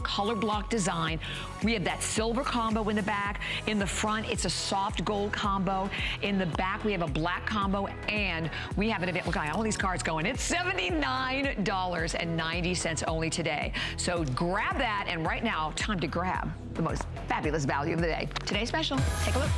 color block design. We have that silver combo in the back. In the front, it's a soft gold combo. In the back, we have a black combo, and we have it. Look, all these cards going. It's $79.90 only today. So grab that, and right now, time to grab the most fabulous value of the day. Today's special. Take a look.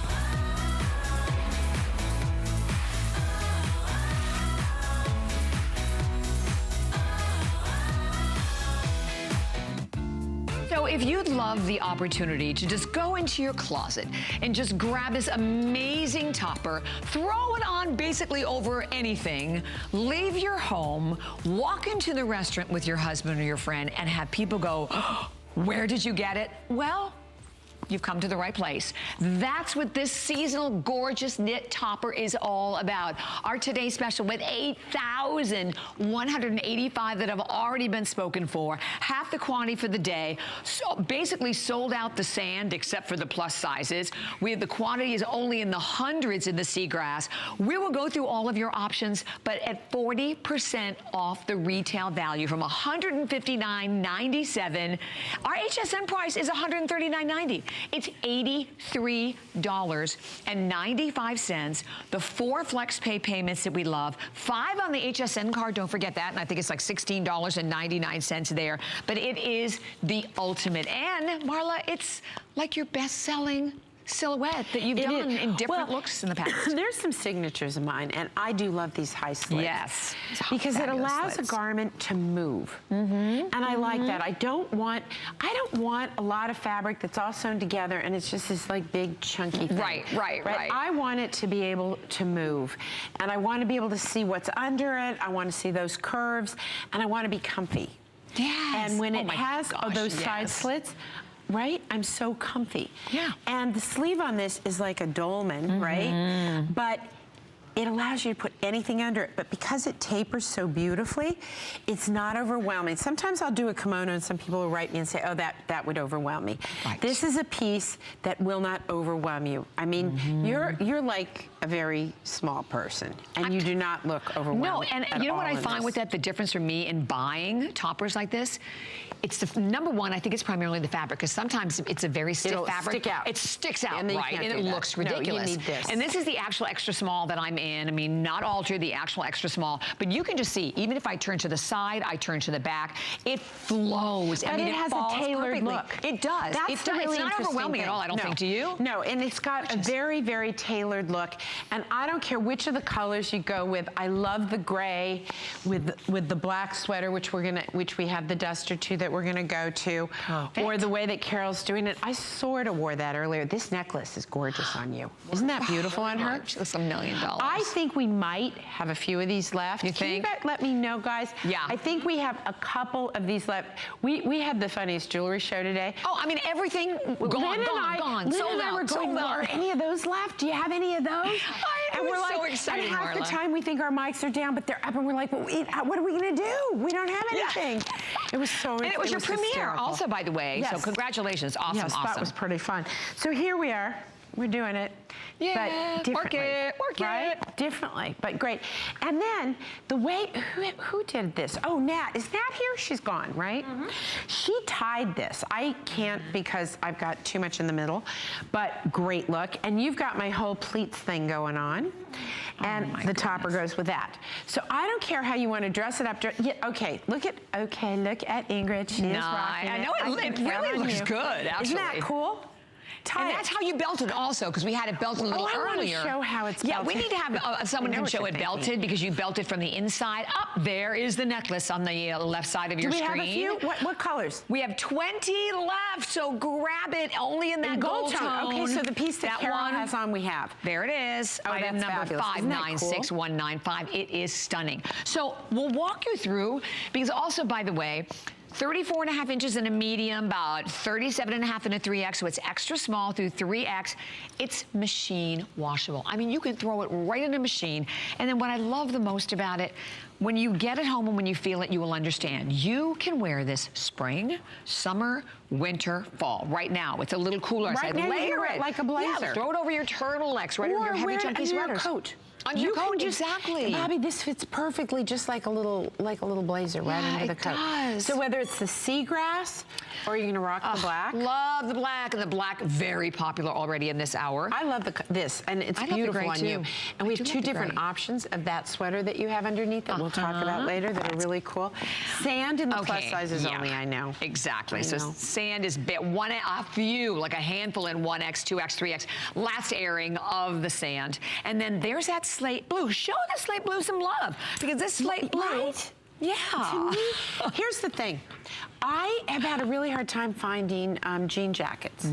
So if you'd love the opportunity to just go into your closet and just grab this amazing topper, throw it on basically over anything, leave your home, walk into the restaurant with your husband or your friend and have people go, oh, where did you get it? Well, you've come to the right place. That's what this seasonal gorgeous knit topper is all about. Our today's special with 8,185 that have already been spoken for, half the quantity for the day. So basically sold out the sand except for the plus sizes. We have the quantity is only in the hundreds in the seagrass. We will go through all of your options, but at 40% off the retail value from $159.97. Our HSN price is $139.90. It's $83.95. The 4 flex pay payments that we love. 5 on the HSN card, don't forget that. And I think it's like $16.99 there. But it is the ultimate. And Marla, it's like your best-selling silhouette that you've done in different looks in the past. There's some signatures of mine, and I do love these high slits. Yes. Because it allows a garment to move. And I like that. I don't want a lot of fabric that's all sewn together and it's just this like big chunky thing. Right. I want it to be able to move. And I want to be able to see what's under it. I want to see those curves, and I want to be comfy. Yes. And when it has those side slits, right? I'm so comfy. Yeah. And the sleeve on this is like a dolman, right? But it allows you to put anything under it, but because it tapers so beautifully, it's not overwhelming. Sometimes I'll do a kimono and some people will write me and say, oh, that would overwhelm me. Right. This is a piece that will not overwhelm you. I mean, you're like a very small person, and you do not look overwhelmed. No, and you know what I find with that, the difference for me in buying toppers like this? It's the number one, I think it's primarily the fabric, because sometimes it's a very stiff fabric. Stick out. It sticks out, and right? And it looks ridiculous. No, you need this. And this is the actual extra small that I'm in. I mean, not altered, the actual extra small. But you can just see, even if I turn to the side, I turn to the back, it flows. But I mean, it has a tailored look. It does. That's the really it's not overwhelming at all, I don't think. Do you? No, and it's got a very, very tailored look. And I don't care which of the colors you go with. I love the gray with the black sweater, which we have the duster to that we're gonna go to, or the way that Carol's doing it. I sort of wore that earlier. This necklace is gorgeous on you. Isn't that beautiful on her? She looks $1 million. I think we might have a few of these left. You think? Can you let me know, guys? Yeah. I think we have a couple of these left. We had the funniest jewelry show today. Oh, I mean, everything gone. Lynn and I were going, are any of those left? Do you have any of those? And we're like, so excited, and half Marla. the time we think our mics are down, but they're up, and we're like, well, what are we gonna do? We don't have anything. It was so. And it was your premiere, also, by the way. Yes. So congratulations, awesome, awesome. That was pretty fun. So here we are. We're doing it. Yeah, but differently, work it. Differently, but great. And then the way, who did this? Oh, Nat. Is Nat here? She's gone, right? She tied this. I can't because I've got too much in the middle, but great look. And you've got my whole pleats thing going on. And the topper goes with that. So I don't care how you want to dress it up. Okay, look at Ingrid. She is rocking it. I know it really looks good, actually. Isn't that cool? And that's how you belt it also, because we had it belted a little earlier. I want to show how it's belted. Yeah, we need to have someone can show it belted, because you belt it from the inside. Up there is the necklace on the left side of your screen. Do we have a few? What colors? We have 20 left, so grab it only in that gold tone. Okay, so the piece that Carol has on we have. There it is. Item number 596195. It is stunning. So we'll walk you through, because also, by the way, 34.5 inches in a medium, about 37.5 in a 3X, so it's extra small through 3X. It's machine washable. I mean, you can throw it right in a machine. And then what I love the most about it, when you get it home and when you feel it, you will understand. You can wear this spring, summer, winter, fall. Right now, it's a little cooler. Right now, layer it like a blazer. Yeah, throw it over your turtlenex, right over your heavy, chunky sweaters. Coat. On your coat, exactly. Bobby, this fits perfectly, just like a little blazer right under the coat. Does. So whether it's the seagrass or you're gonna rock the black. Love the black, and the black very popular already in this hour. I love this, and it's beautiful on you. And we have two different options of that sweater that you have underneath that we'll talk about later that are really cool. Sand in the plus sizes only, I know. Exactly. So sand is a few, like a handful in 1X, 2X, 3X. Last airing of the sand. And then there's that slate blue. Show the slate blue some love, because this slate blue. Right? Yeah. To me, here's the thing. I have had a really hard time finding jean jackets.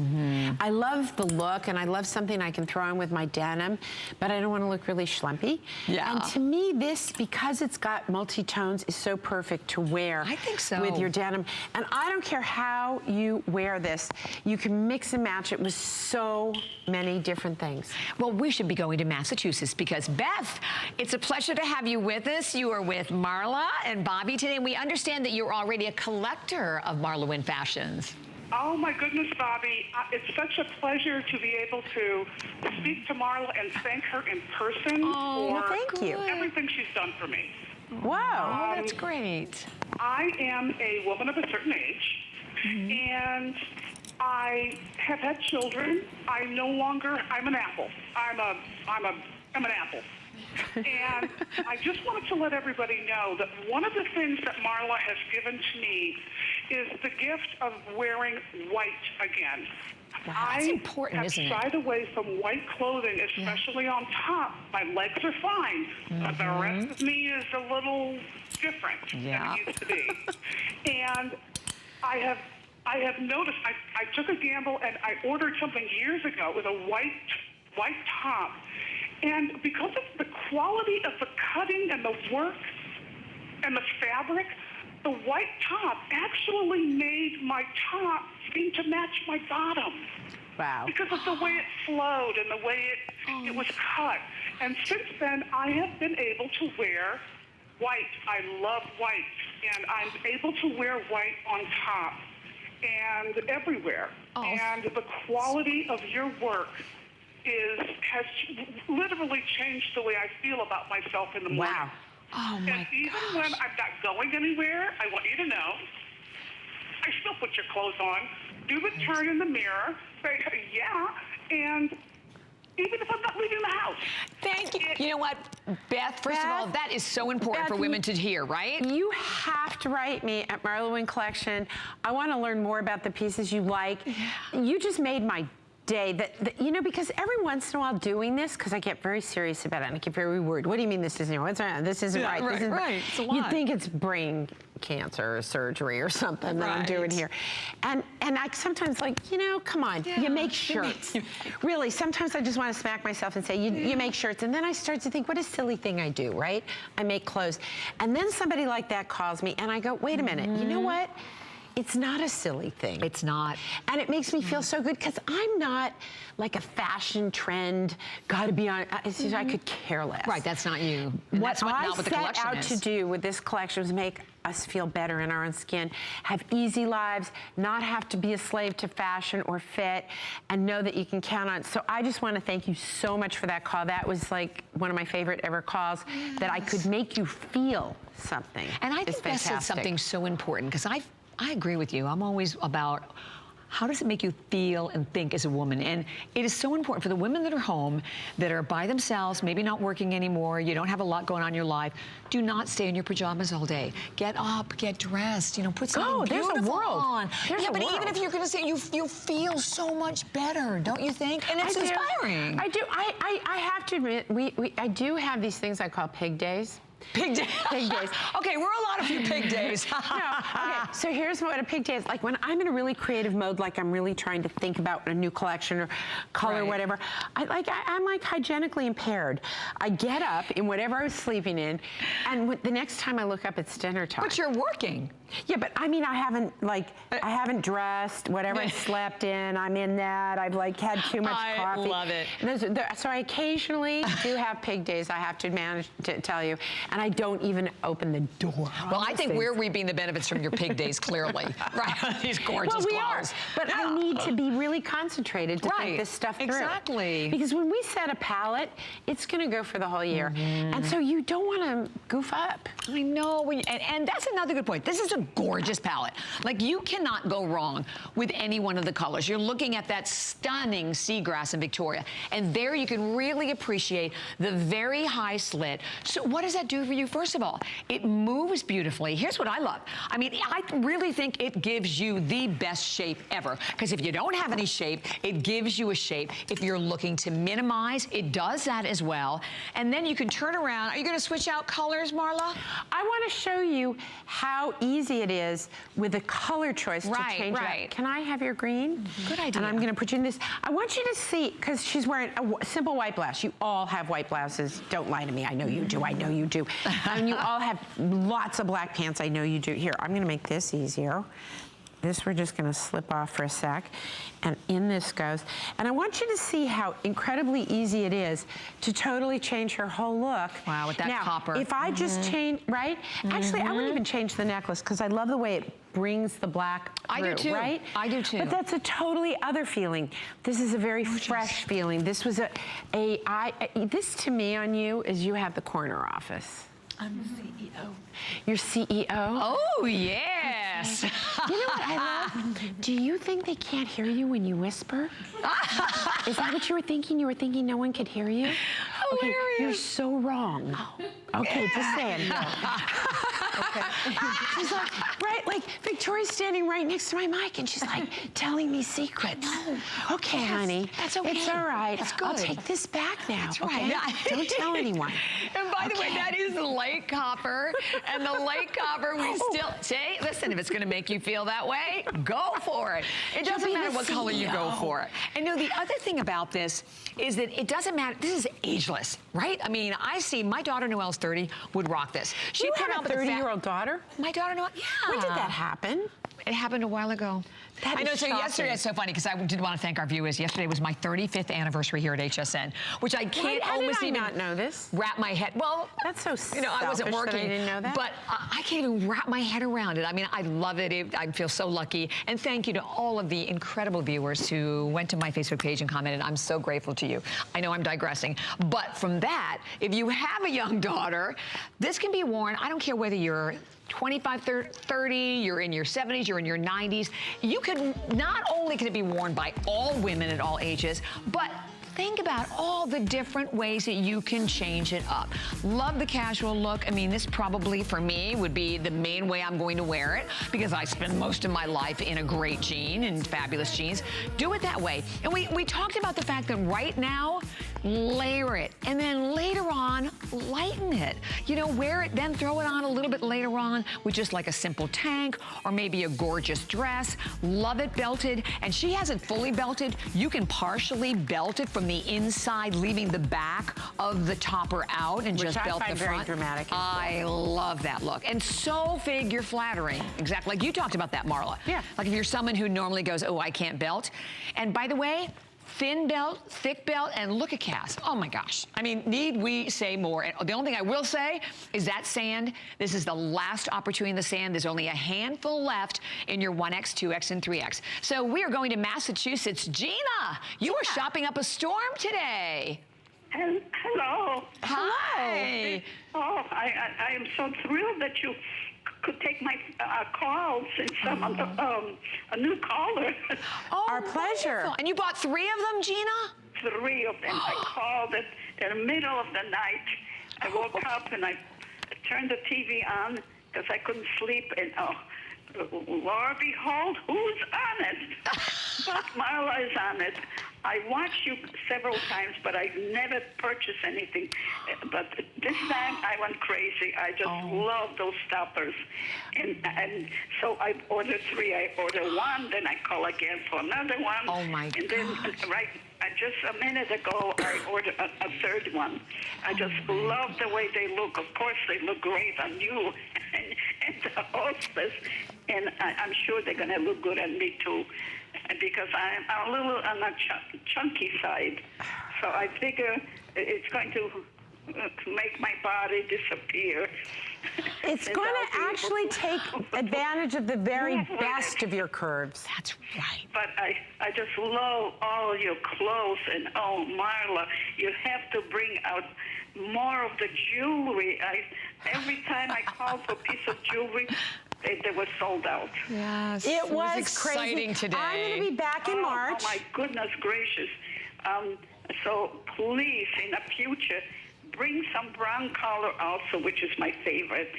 I love the look, and I love something I can throw on with my denim, but I don't want to look really schlumpy. Yeah. And to me, this, because it's got multi-tones, is so perfect to wear. I think so. With your denim. And I don't care how you wear this. You can mix and match it with so many different things. Well, we should be going to Massachusetts, because Beth, it's a pleasure to have you with us. You are with Marla and Bobby today, and we understand that you're already a collector of MarlaWynne Fashions. Oh my goodness, Bobby. It's such a pleasure to be able to speak to Marla and thank her in person for everything she's done for me. Wow. That's great. I am a woman of a certain age, and I have had children. I'm an apple. I'm an apple. And I just wanted to let everybody know that one of the things that Marla has given to me is the gift of wearing white again. Wow, that's important, isn't it? I have shied away from white clothing, especially on top. My legs are fine, but the rest of me is a little different than it used to be. And I have noticed, I took a gamble and I ordered something years ago with a white top. And because of the quality of the cutting and the work and the fabric, the white top actually made my top seem to match my bottom. Wow. Because of the way it flowed and the way it was cut. And since then, I have been able to wear white. I love white. And I'm able to wear white on top and everywhere. And the quality of your work has literally changed the way I feel about myself in the morning. Wow. Oh my And even when I'm not going anywhere, I want you to know, I still put your clothes on, do the turn in the mirror, say, and even if I'm not leaving the house. Thank you. You know what, Beth, first of all, that is so important for women to hear, right? You have to write me at MarlaWynne Collection. I want to learn more about the pieces you like. You just made my day because every once in a while doing this, because I get very serious about it and I get very worried. What do you mean this isn't what's right? This isn't right. This isn't right. It's a lot. You'd think it's brain cancer or surgery or something that I'm doing here. And I sometimes come on, you make shirts. Really, sometimes I just want to smack myself and say, you make shirts. And then I start to think, what a silly thing I do, right? I make clothes. And then somebody like that calls me and I go, wait a minute, you know what? It's not a silly thing. It's not. And it makes me feel so good because I'm not like a fashion trend, gotta be on, it's just, I could care less. Right, that's not you. What I set out to do with this collection was make us feel better in our own skin, have easy lives, not have to be a slave to fashion or fit, and know that you can count on. So I just want to thank you so much for that call. That was like one of my favorite ever calls, that I could make you feel something. And I think that's something so important, because I agree with you. I'm always about, how does it make you feel and think as a woman? And it is so important for the women that are home, that are by themselves, maybe not working anymore, you don't have a lot going on in your life. Do not stay in your pajamas all day. Get up, get dressed, put something beautiful on. But even if you're gonna say you feel so much better, don't you think? And it's inspiring. I do. I have to admit, I do have these things I call pig days. Pig days. Pig days. Okay, we're a lot of you pig days. Okay, so here's what a pig day is. Like when I'm in a really creative mode, like I'm really trying to think about a new collection or color or whatever, I'm like hygienically impaired. I get up in whatever I was sleeping in, and the next time I look up, it's dinner time. But you're working. Yeah, but I mean, I haven't dressed, whatever I slept in, I'm in that. I've like had too much coffee. I love it. So I occasionally do have pig days, I have to manage to tell you, and I don't even open the door. Well, I think we're reaping the benefits from your pig days, clearly. Right, these gorgeous clothes. Are. But yeah. I need to be really concentrated to think this stuff through. Exactly. Because when we set a palette, it's going to go for the whole year. And so you don't want to goof up. I know, and that's another good point. This is a gorgeous palette. Like, you cannot go wrong with any one of the colors. You're looking at that stunning seagrass in Victoria, and there you can really appreciate the very high slit. So what does that do for you? First of all, it moves beautifully. Here's what I love. I mean, I really think it gives you the best shape ever, because if you don't have any shape, it gives you a shape. If you're looking to minimize, it does that as well. And then you can turn around. Are you going to switch out colors, Marla? I want to show you how easy it is with the color choice to change it. Can I have your green? Good idea. And I'm going to put you in this. I want you to see, because she's wearing a simple white blouse. You all have white blouses. Don't lie to me. I know you do. I know you do. And you all have lots of black pants. I know you do. Here, I'm going to make this easier. This we're just going to slip off for a sec, and in this goes. And I want you to see how incredibly easy it is to totally change her whole look. Wow, with that copper. If I just change, right? Actually, I wouldn't even change the necklace because I love the way it brings the black through, I do too. Right? I do too. But that's a totally other feeling. This is a very fresh feeling. This was this to me on you is you have the corner office. I'm the CEO. You're CEO? Oh, yes. You know what I love? Do you think they can't hear you when you whisper? Is that what you were thinking? You were thinking no one could hear you? Hilarious. Okay, you're so wrong. Okay, just saying. No. Okay. She's like, right, like Victoria's standing right next to my mic and she's like telling me secrets. No. Okay, honey. That's okay. It's all right. That's good. I'll take this back now. That's right. Okay? Don't tell anyone. And by the way, that is the light copper. And the light copper, we still say, listen, if it's going to make you feel that way, go for it. It doesn't matter what color you go for. And no, the other thing about this is that it doesn't matter. This is ageless, right? I mean, I see my daughter Noelle's 30 would rock this. She put had a 30-year-old daughter? My daughter Noelle, yeah. When did that happen? It happened a while ago. I know, so yesterday, it's so funny because I did want to thank our viewers. Yesterday was my 35th anniversary here at HSN, which I can't almost even not know this. Wrap my head. Well, that's so selfish. You know, I wasn't working. That I didn't know that. But I can't even wrap my head around it. I mean, I love it. I feel so lucky. And thank you to all of the incredible viewers who went to my Facebook page and commented. I'm so grateful to you. I know I'm digressing. But from that, if you have a young daughter, this can be worn. I don't care whether you're 25, 30, you're in your 70s, you're in your 90s. You could, not only can it be worn by all women at all ages, but think about all the different ways that you can change it up. Love the casual look. I mean, this probably, for me, would be the main way I'm going to wear it because I spend most of my life in a great jean and fabulous jeans. Do it that way. And we talked about the fact that right now, layer it. And then later on, lighten it. You know, wear it, then throw it on a little bit later on with just like a simple tank or maybe a gorgeous dress. Love it belted. And she has it fully belted. You can partially belt it from the inside, leaving the back of the topper out and just belt the front. Very dramatic. I love that look. And so figure flattering. Exactly. Like you talked about that, Marla. Yeah. Like if you're someone who normally goes, oh, I can't belt. And by the way, thin belt, thick belt, and look at Cass. Oh my gosh. I mean, need we say more? And the only thing I will say is that sand, this is the last opportunity in the sand. There's only a handful left in your 1X, 2X, and 3X. So we are going to Massachusetts. Gina, you are shopping up a storm today. Hello. Hi. Oh, I am so thrilled that you could take my call since I'm a new caller. Oh, our pleasure. Wonderful. And you bought 3 of them, Gina? 3 of them. I called it in the middle of the night. I woke up and I turned the TV on because I couldn't sleep. And Lord behold, who's on it? But Marla is on it. I watched you several times, but I never purchased anything. But this time I went crazy. I just love those stoppers. And so I ordered 3. I ordered 1, then I call again for another one. Oh, my And then just a minute ago, I ordered a third one. I just love the way they look. Of course, they look great on you and the hostess. And I'm sure they're going to look good on me, too, because I'm a little on the chunky side. So I figure it's going to make my body disappear. It's going to actually take advantage of the very best of your curves. That's right. But I just love all your clothes, and oh, Marla, you have to bring out more of the jewelry. Every time I called for a piece of jewelry, they were sold out. Yes. It was exciting crazy. today. I'm going to be back in March. Oh, my goodness gracious. So please, in the future, bring some brown color also, which is my favorite,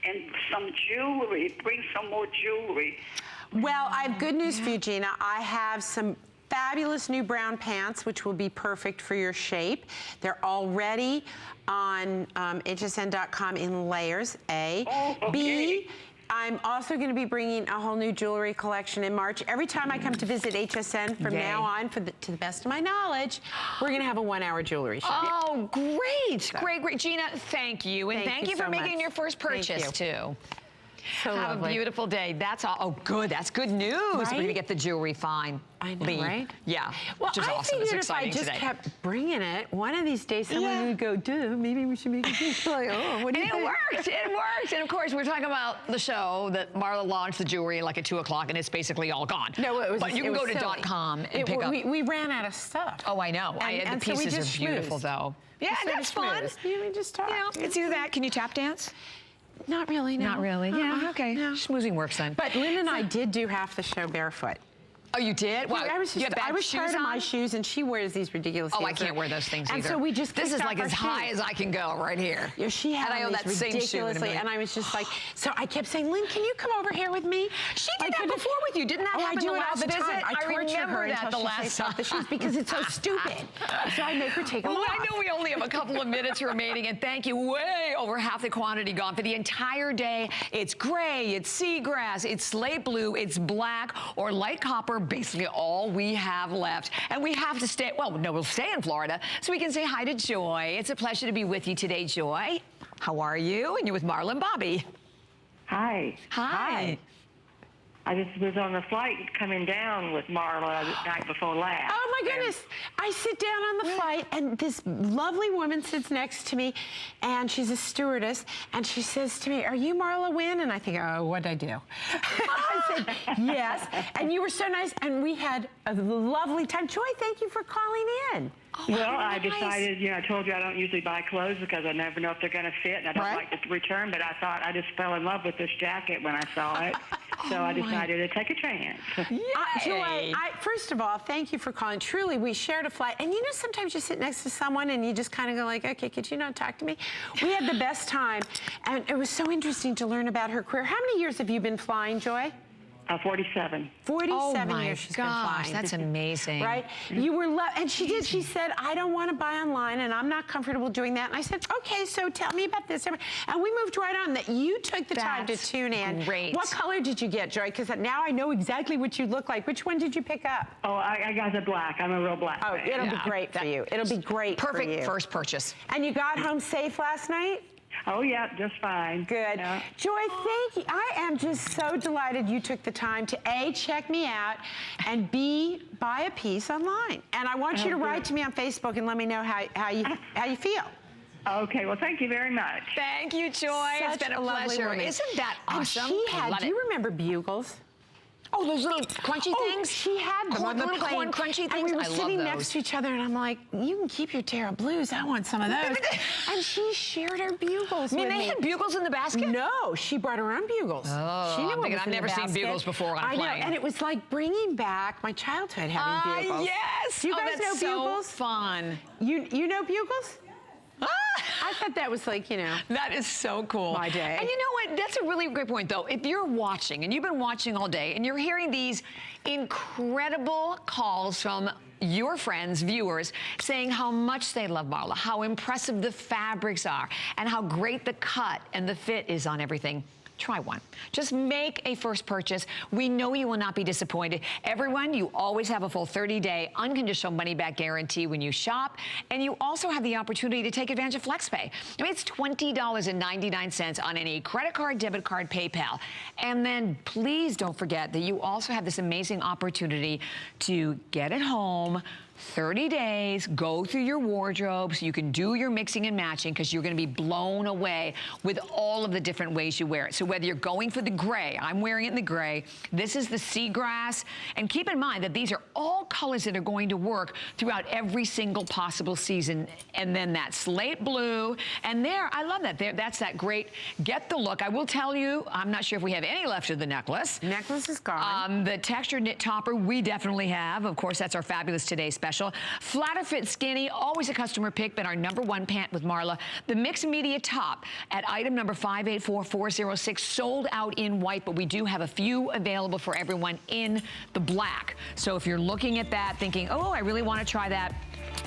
and some jewelry. Bring some more jewelry. Well, I have good news for you, Gina. I have some fabulous new brown pants, which will be perfect for your shape. They're already on hsn.com in layers, A. Oh, okay. B, I'm also going to be bringing a whole new jewelry collection in March. Every time I come to visit HSN from now on, to the best of my knowledge, we're going to have a 1-hour jewelry show. Oh, great. So. Great. Gina, thank you. And thank you for making your first purchase, too. So Have lovely. a beautiful day. That's all. Oh, good. That's good news. Right? We're going to get the jewelry fine. I know, right? Yeah. Well, which is I awesome. It's figured if I exciting just today. kept bringing it, one of these days someone would go, duh, maybe we should make it. Like, oh, what do you And think? it worked. And of course, we're talking about the show that Marla launched the jewelry like at 2 o'clock, and it's basically all gone. No, it was. But you can go to .com and pick up. We ran out of stuff. Oh, I know. And the so we pieces just are beautiful, schmoozed. though. Yeah, that's fun. Yeah, we just talked. Yeah, it's either that. Can you tap dance? Not really, no. Not really. Yeah, okay. No. Schmoozing works then. But Lynn and I did do half the show barefoot. Oh, you did? Well, I was you had bad shoes tired of my on? shoes, and she wears these ridiculous Oh, heels. I can't wear those things either. And so we just This is kicked like off as our high shoes. as I can go right here. Yeah, she had and I own these that same shoe ridiculously, and I was just like, so I kept saying, Lynn, can you come over here with me? She did that before with you. Didn't that Oh, I happen do the it all last the visit? time. I torture remember her that until the she last takes off the shoes because it's so stupid. So I make her take them Well, off. I know we only have a couple of minutes remaining, and thank you. Way over half the quantity gone for the entire day. It's gray, it's seagrass, it's slate blue, it's black, or light copper, basically all we have left. And we have to stay, well, no, we'll stay in Florida so we can say hi to Joy. It's a pleasure to be with you today, Joy. How are you? And you're with Marla and Bobby. Hi. Hi. I just was on the flight coming down with Marla the night before last. Oh my goodness. I sit down on the flight and this lovely woman sits next to me and she's a stewardess and she says to me, are you MarlaWynne? And I think, oh, what'd I do? I said, yes. And you were so nice and we had a lovely time. Joy, thank you for calling in. Oh, well, nice. I decided, I told you I don't usually buy clothes because I never know if they're going to fit and I don't like to return, but I thought I just fell in love with this jacket when I saw it. So I decided to take a chance. Joy, first of all, thank you for calling. Truly, we shared a flight. And sometimes you sit next to someone and you just kind of go like, okay, could you not talk to me? We had the best time. And it was so interesting to learn about her career. How many years have you been flying, Joy? 47. 47 years she's been flying. That's amazing. Right? You were and she said, I don't want to buy online and I'm not comfortable doing that. And I said, okay, so tell me about this. And we moved right on that. You took the time to tune in. Great. What color did you get, Joy? Because now I know exactly what you look like. Which one did you pick up? Oh, I got the black. I'm a real black fan. It'll be great for you. It'll be great for you. Perfect first purchase. And you got home safe last night? Oh, yeah, just fine. Good. Yeah. Joy, thank you. I am just so delighted you took the time to A, check me out, and B, buy a piece online. And I want you to write to me on Facebook and let me know how you feel. Okay, well, thank you very much. Thank you, Joy. It's been a pleasure. Isn't that awesome? And she had, do you remember bugles? Oh, those little crunchy things? She had them on the plane. Corn crunchy things? And we were I love sitting those. next to each other, and I'm like, you can keep your Terra Blues. I want some of those. And she shared her bugles with me. They had bugles in the basket? No, she brought her own bugles. Oh, she knew I'm thinking, I've never seen bugles before on a plane. I know, and it was like bringing back my childhood having bugles. Yes! Do you guys know that's so bugles? Fun. You know bugles? I thought that was like, That is so cool. My day. And you know what? That's a really great point, though. If you're watching, and you've been watching all day, and you're hearing these incredible calls from your friends, viewers, saying how much they love Marla, how impressive the fabrics are, and how great the cut and the fit is on everything. try one. Just make a first purchase. We know you will not be disappointed. Everyone, you always have a full 30-day unconditional money-back guarantee when you shop, and you also have the opportunity to take advantage of FlexPay. I mean, it's $20.99 on any credit card, debit card, PayPal. And then please don't forget that you also have this amazing opportunity to get it home, 30 days, go through your wardrobe so you can do your mixing and matching, because you're going to be blown away with all of the different ways you wear it. So whether you're going for the gray, I'm wearing it in the gray, this is the seagrass, and keep in mind that these are all colors that are going to work throughout every single possible season. And then that slate blue, and there, I love that. That's that great get the look. I will tell you, I'm not sure if we have any left of the necklace. Necklace is gone. The textured knit topper, we definitely have. Of course, that's our fabulous Today special. Flatter fit skinny, always a customer pick, but our #1 pant with Marla. The mixed media top at item number 584406, sold out in white, but we do have a few available for everyone in the black. So if you're looking at that thinking, oh, I really want to try that,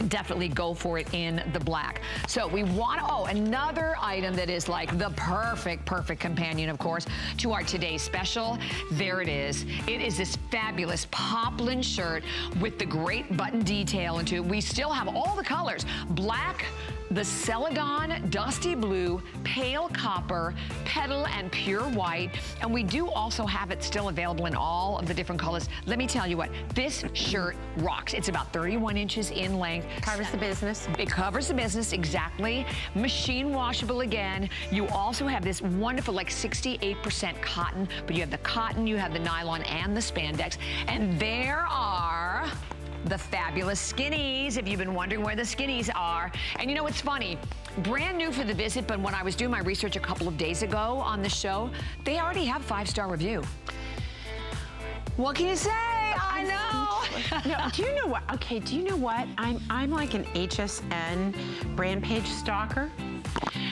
definitely go for it in the black. So we want, another item that is like the perfect companion, of course, to our Today special. There it is. It is this fabulous poplin shirt with the great button detail into it. We still have all the colors: black, the celadon, dusty blue, pale copper, petal, and pure white. And we do also have it still available in all of the different colors. Let me tell you what, this shirt rocks. It's about 31 inches in length. Covers the business. It covers the business, exactly. Machine washable again. You also have this wonderful, like 68% cotton, but you have the cotton, you have the nylon, and the spandex. And there are the fabulous skinnies, if you've been wondering where the skinnies are. And you know, it's funny, brand new for the visit, but when I was doing my research a couple of days ago on the show, they already have 5-star review. What can you say? I know. No, do you know what? Okay, do you know what? I'm like an HSN brand page stalker.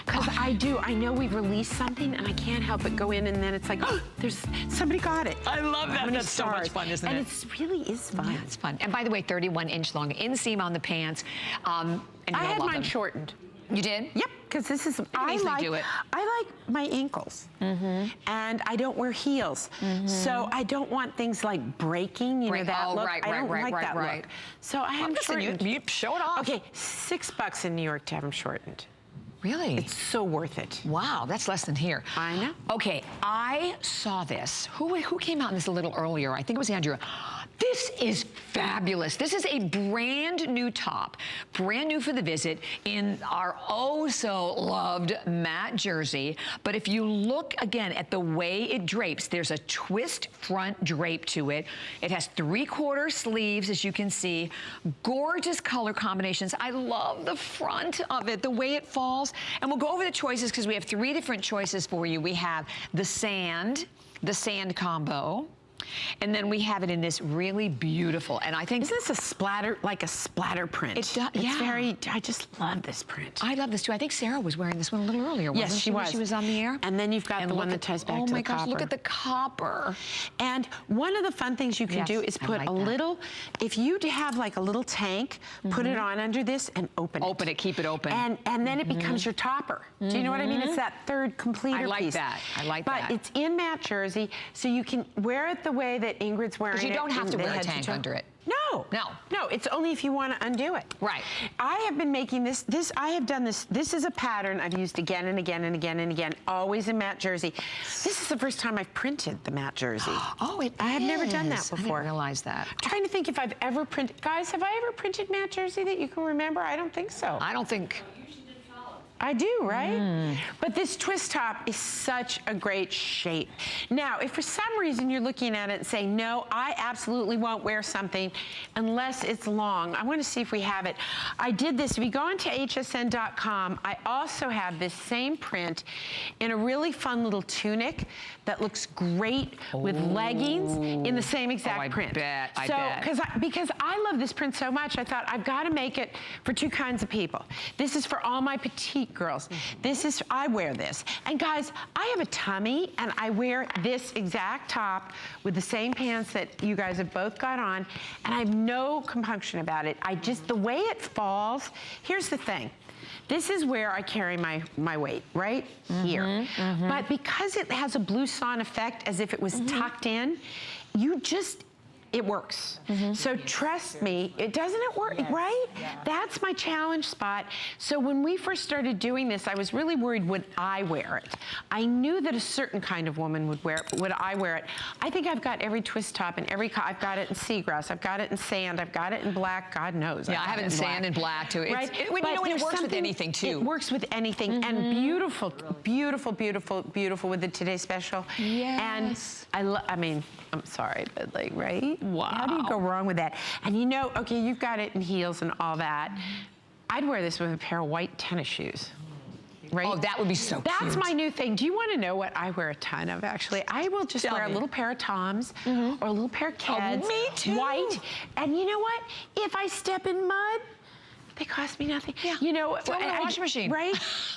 Because I know we've released something and I can't help but go in, and then it's like, oh, there's somebody got it. I love that. That's so much fun, isn't it? And it really is fun. Yeah, it's fun. And by the way, 31-inch long inseam on the pants. And I had mine shortened. You did? Yep, because this is, I like my ankles, and I don't wear heels, so I don't want things like breaking, you know, that look. I don't like that look. So I have them shortened. You show it off. Okay, $6 in New York to have them shortened. Really? It's so worth it. Wow, that's less than here. I know. Okay, I saw this. Who came out in this a little earlier? I think it was Andrew. This is fabulous. This is a brand new top, brand new for the visit, in our oh-so-loved matte jersey. But if you look again at the way it drapes, there's a twist front drape to it. It has 3/4 sleeves, as you can see. Gorgeous color combinations. I love the front of it, the way it falls. And we'll go over the choices because we have 3 different choices for you. We have the sand combo. And then we have it in this really beautiful, and I think... Isn't this a splatter, like a splatter print? It does, yeah. It's very, I just love this print. I love this too. I think Sarah was wearing this one a little earlier, wasn't she? Yes, she was. She was on the air. And then you've got the one that ties back to the copper. Oh my gosh, look at the copper. And one of the fun things you can do is put a little, if you have like a little tank, put it on under this and open it. Open it, keep it open. And then it becomes your topper. Do you know what I mean? It's that third completer piece. I like that. I like that. But it's in matte jersey, so you can wear it the way that Ingrid's wearing it. Because you don't have to wear a tank under it. No. No, it's only if you want to undo it. Right. I have been making this, I have done this. This is a pattern I've used again and again and again and again, always in matte jersey. This is the first time I've printed the matte jersey. Oh, it is. I have never done that before. I didn't realize that. I'm trying to think if I've ever printed. Guys, have I ever printed matte jersey that you can remember? I don't think so. I don't think... I do, right? But this twist top is such a great shape. Now, if for some reason you're looking at it and saying, no, I absolutely won't wear something unless it's long, I want to see if we have it. I did this. If you go onto hsn.com, I also have this same print in a really fun little tunic that looks great with leggings in the same exact print. I bet. Because I love this print so much, I thought I've got to make it for 2 kinds of people. This is for all my petite girls, this is, I wear this. And guys, I have a tummy, and I wear this exact top with the same pants that you guys have both got on, and I have no compunction about it. I just, the way it falls, here's the thing. This is where I carry my weight, right here. But because it has a blouson effect, as if it was tucked in, it works. So trust me, doesn't it work, right? That's my challenge spot. So when we first started doing this, I was really worried, would I wear it? I knew that a certain kind of woman would wear it, but would I wear it? I think I've got every twist top and I've got it in seagrass, I've got it in sand, I've got it in black, God knows. Yeah, I have it in sand and black too. Right? It works with anything too. It works with anything, and beautiful, beautiful, beautiful, beautiful with the Today Special. Yes. And I mean, I'm sorry, but like, right? Wow. How do you go wrong with that? And you know, okay, you've got it in heels and all that. I'd wear this with a pair of white tennis shoes. Right? Oh, that would be so cute. That's my new thing. Do you want to know what I wear a ton of, actually? I will just wear a little pair of Toms or a little pair of Keds. Oh, me too. White. And you know what? If I step in mud, they cost me nothing. Yeah. You know, throw them in the washing machine. Right?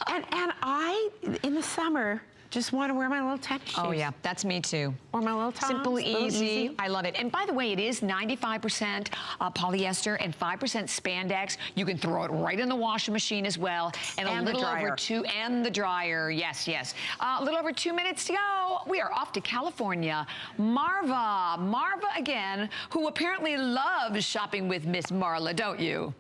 and I, in the summer, just want to wear my little tennis shoes. Oh yeah, that's me too. Or my little Toms. Simple, easy. I love it. And by the way, it is 95% polyester and 5% spandex. You can throw it right in the washing machine as well. And a little over and the dryer. Yes, yes. A little over 2 minutes to go. We are off to California. Marva again, who apparently loves shopping with Miss Marla, don't you?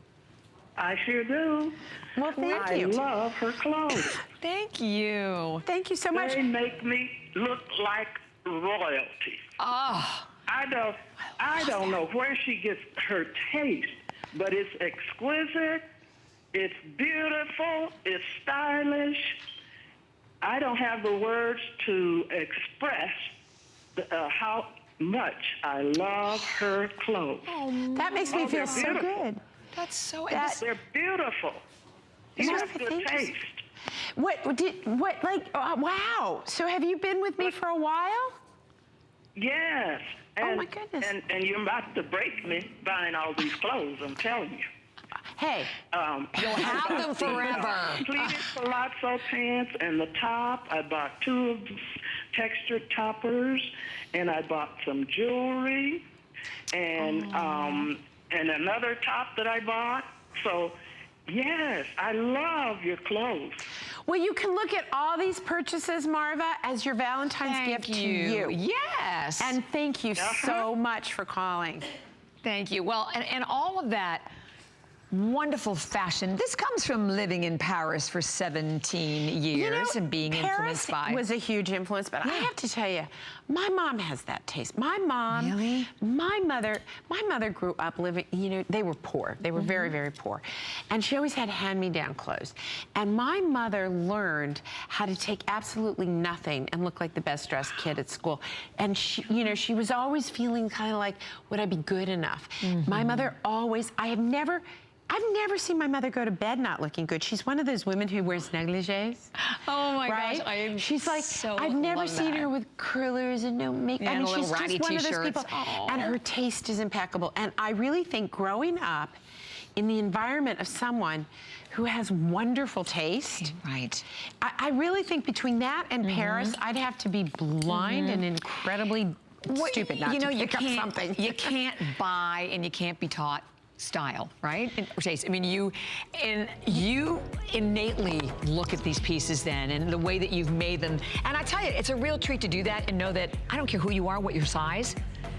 I sure do. Well, thank you. I love her clothes. Thank you. Thank you so much. They make me look like royalty. Oh. I don't know where she gets her taste, but it's exquisite, it's beautiful, it's stylish. I don't have the words to express how much I love her clothes. Oh, that makes me feel so good. That's so. They're beautiful. You have good taste. Wow. So have you been with me for a while? Yes. And, oh my goodness. And you're about to break me buying all these clothes, I'm telling you. Hey. You'll have them forever. Pleated palazzo pants and the top. I bought 2 of the textured toppers, and I bought some jewelry, and another top that I bought. So, yes, I love your clothes. Well, you can look at all these purchases, Marva, as your Valentine's gift to you. Yes. And thank you so much for calling. Thank you. Well, and all of that wonderful fashion. This comes from living in Paris for 17 years and being influenced by. Paris was a huge influence, but I have to tell you, my mom has that taste. My mom, really? my mother grew up living, you know, they were poor. They were very, very poor. And she always had hand-me-down clothes. And my mother learned how to take absolutely nothing and look like the best dressed kid at school. And she, you know, she was always feeling kind of like, would I be good enough? My mother always, I've never seen my mother go to bed not looking good. She's one of those women who wears negligees. Oh my gosh, she's like, so I've never seen her with curlers and no makeup. I mean, she's just one of those people. And her taste is impeccable. And I really think growing up in the environment of someone who has wonderful taste. Right. I really think between that and Paris, I'd have to be blind and incredibly stupid not to pick up something. You can't buy and you can't be taught style, right? Taste. I mean, you innately look at these pieces then and the way that you've made them. And I tell you, it's a real treat to do that and know that I don't care who you are, what your size,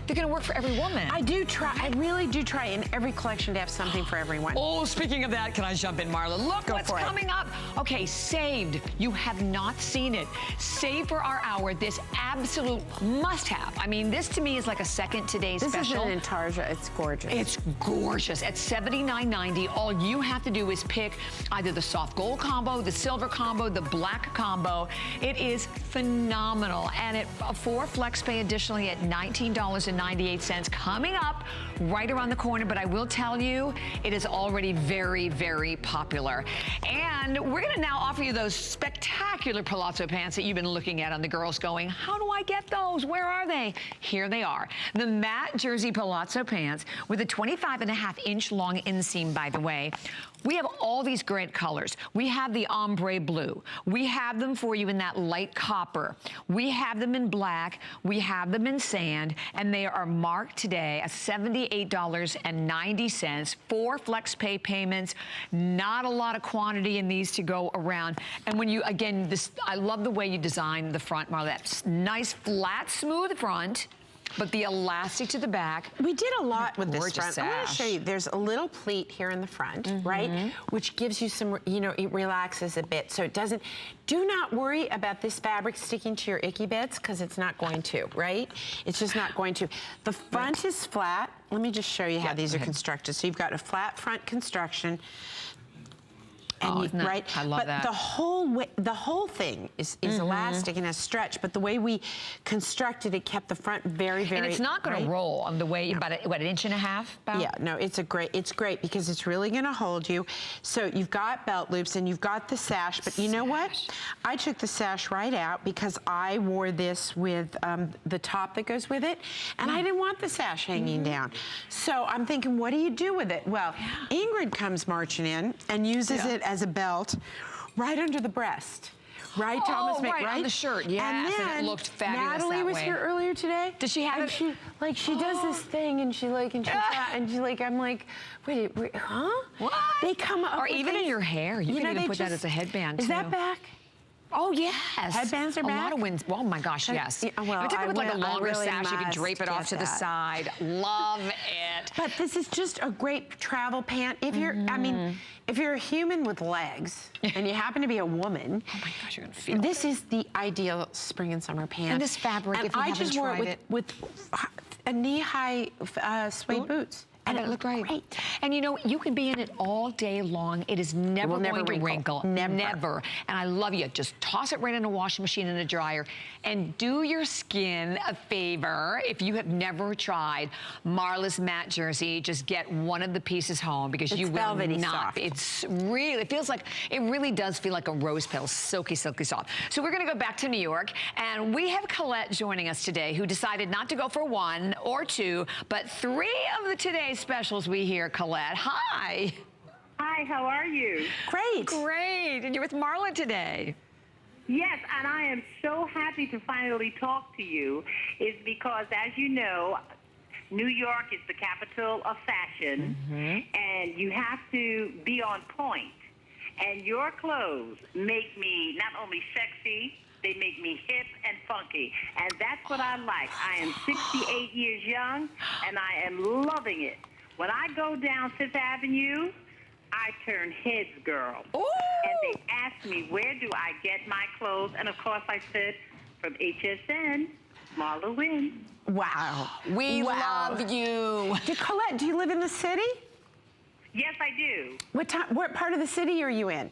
they're gonna work for every woman. I do try, I really do try in every collection to have something for everyone. Oh, speaking of that, can I jump in, Marla? Look what's coming up. Okay, Saved. You have not seen it. Save for our hour, this absolute must-have. I mean, this to me is like a second Today Special. This is an Intarsia, it's gorgeous. It's gorgeous. At $79.90, all you have to do is pick either the soft gold combo, the silver combo, the black combo. It is phenomenal. And for FlexPay additionally at $19.98 coming up right around the corner, but I will tell you, it is already very, very popular. And we're gonna now offer you those spectacular palazzo pants that you've been looking at on the girls going, how do I get those? Where are they? Here they are. The matte jersey palazzo pants with a 25.5-inch long inseam, by the way. We have all these great colors. We have the ombre blue. We have them for you in that light copper. We have them in black. We have them in sand, and they are marked today at $78.90. 4 flex pay payments. Not a lot of quantity in these to go around. And when you, again, I love the way you designed the front, Marla. That nice, flat, smooth front, but the elastic to the back. We did a lot with this front. Sash. I'm going to show you. There's a little pleat here in the front, right? Which gives you some, you know, it relaxes a bit. So it doesn't, do not worry about this fabric sticking to your icky bits, because it's not going to, right? It's just not going to. The front is flat. Let me just show you how these are constructed. So you've got a flat front construction. And right? I love that. But the whole thing is elastic and has stretch, but the way we constructed it kept the front very, very. And it's not going to roll on the way, about what, an inch and a half? About? Yeah, no, it's great because it's really going to hold you. So you've got belt loops and you've got the sash, but you know what? I took the sash right out because I wore this with the top that goes with it, and I didn't want the sash hanging down. So I'm thinking, what do you do with it? Well, Ingrid comes marching in and uses it as a belt right under the breast. Right, Thomas? Right, on the shirt, yes, and then it looked fabulous Natalie that was way. here earlier today. Does she have and it? She does this thing, and she like, and she's like, I'm like, wait, huh? What? They come up or with even things, in your hair. You can even put that as a headband, Is too. that back? Oh, yes. Headbands are back? A lot of wins. Oh, my gosh, yes. Yeah, well, I took it with like a longer really sash. You can drape it off to the side. Love it. But this is just a great travel pant. If you're, I mean, if you're a human with legs and you happen to be a woman, oh my gosh, you're gonna feel this is the ideal spring and summer pant. And this fabric, and if you I haven't just wore tried it with a knee-high suede boots. And it looked great. And you know, you can be in it all day long. It is never going to wrinkle. Never. And I love you. Just toss it right in a washing machine and a dryer. And do your skin a favor. If you have never tried Marla's matte jersey, just get one of the pieces home, because you will not. Soft. It's really, it really does feel like a rose petal. Silky, silky soft. So we're going to go back to New York. And we have Colette joining us today, who decided not to go for 1 or 2, but 3 of the today's specials we hear. Colette, hi. Hi, how are you? Great. Great. And you're with Marla today. Yes, and I am so happy to finally talk to you, is because, as you know, New York is the capital of fashion, and you have to be on point. And your clothes make me not only sexy, they make me hip and funky. And that's what I like. I am 68 years young, and I am loving it. When I go down Fifth Avenue, I turn heads, girl. Ooh. And they ask me, where do I get my clothes? And, of course, I said, from HSN, MarlaWynne. Wow. We love you. Colette, do you live in the city? Yes, I do. What part of the city are you in?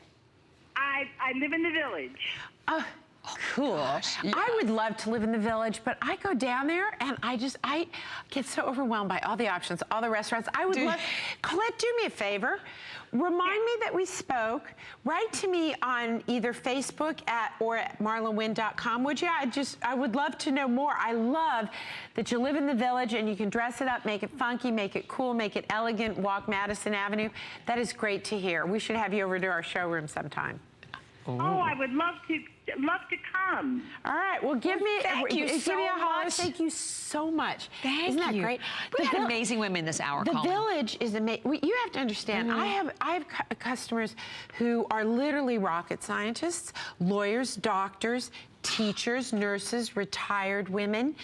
I live in the Village. Cool. I would love to live in the Village, but I go down there and I get so overwhelmed by all the options, all the restaurants. I would love, Colette, do me a favor. Remind me that we spoke. Write to me on either Facebook or at marlawynne.com, would you? I would love to know more. I love that you live in the Village and you can dress it up, make it funky, make it cool, make it elegant, walk Madison Avenue. That is great to hear. We should have you over to our showroom sometime. Oh, I would love to come. All right, well, give me a holler. much. Thank you so much. Isn't that great? We had amazing women this hour. The Village is amazing. You have to understand. I have customers who are literally rocket scientists, lawyers, doctors, teachers, nurses, retired women,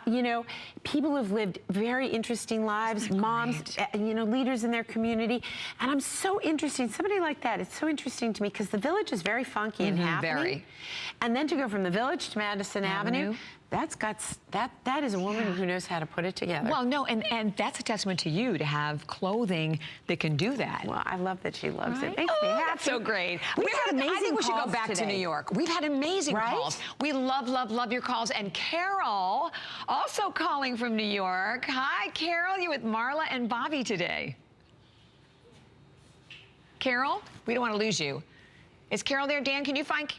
you know, people who've lived very interesting lives, moms, you know, leaders in their community. And I'm so interested, somebody like that, it's so interesting to me because the Village is very funky and happening. And then to go from the Village to Madison Avenue, that is a woman who knows how to put it together. Well, no, and that's a testament to you to have clothing that can do that. Well, I love that she loves it. Makes me happy. That's so great. I think we should go back to New York. We've had amazing calls. We love, love, love your calls. And Carol, also calling from New York. Hi, Carol. You're with Marla and Bobby today. Carol, we don't want to lose you. Is Carol there? Dan, can you find...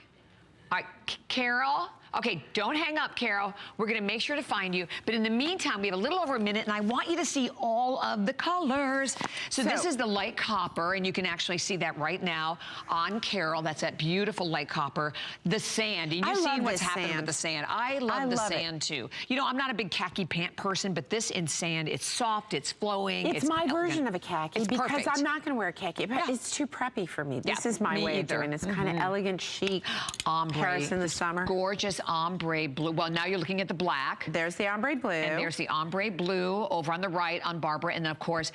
All right, Carol? Okay, don't hang up, Carol. We're gonna make sure to find you. But in the meantime, we have a little over a minute, and I want you to see all of the colors. So this is the light copper, and you can actually see that right now on Carol. That's that beautiful light copper. The sand, and you've seen what's happening with the sand. I love the sand too. You know, I'm not a big khaki pant person, but this in sand, it's soft, it's flowing. It's my version of a khaki because perfect. I'm not gonna wear a khaki, but it's too preppy for me. This is my way of doing it. It's kind of elegant, chic, ombre. Paris in the summer. Gorgeous ombre blue. Well, now you're looking at the black. There's the ombre blue. And there's the ombre blue over on the right on Barbara. And then, of course,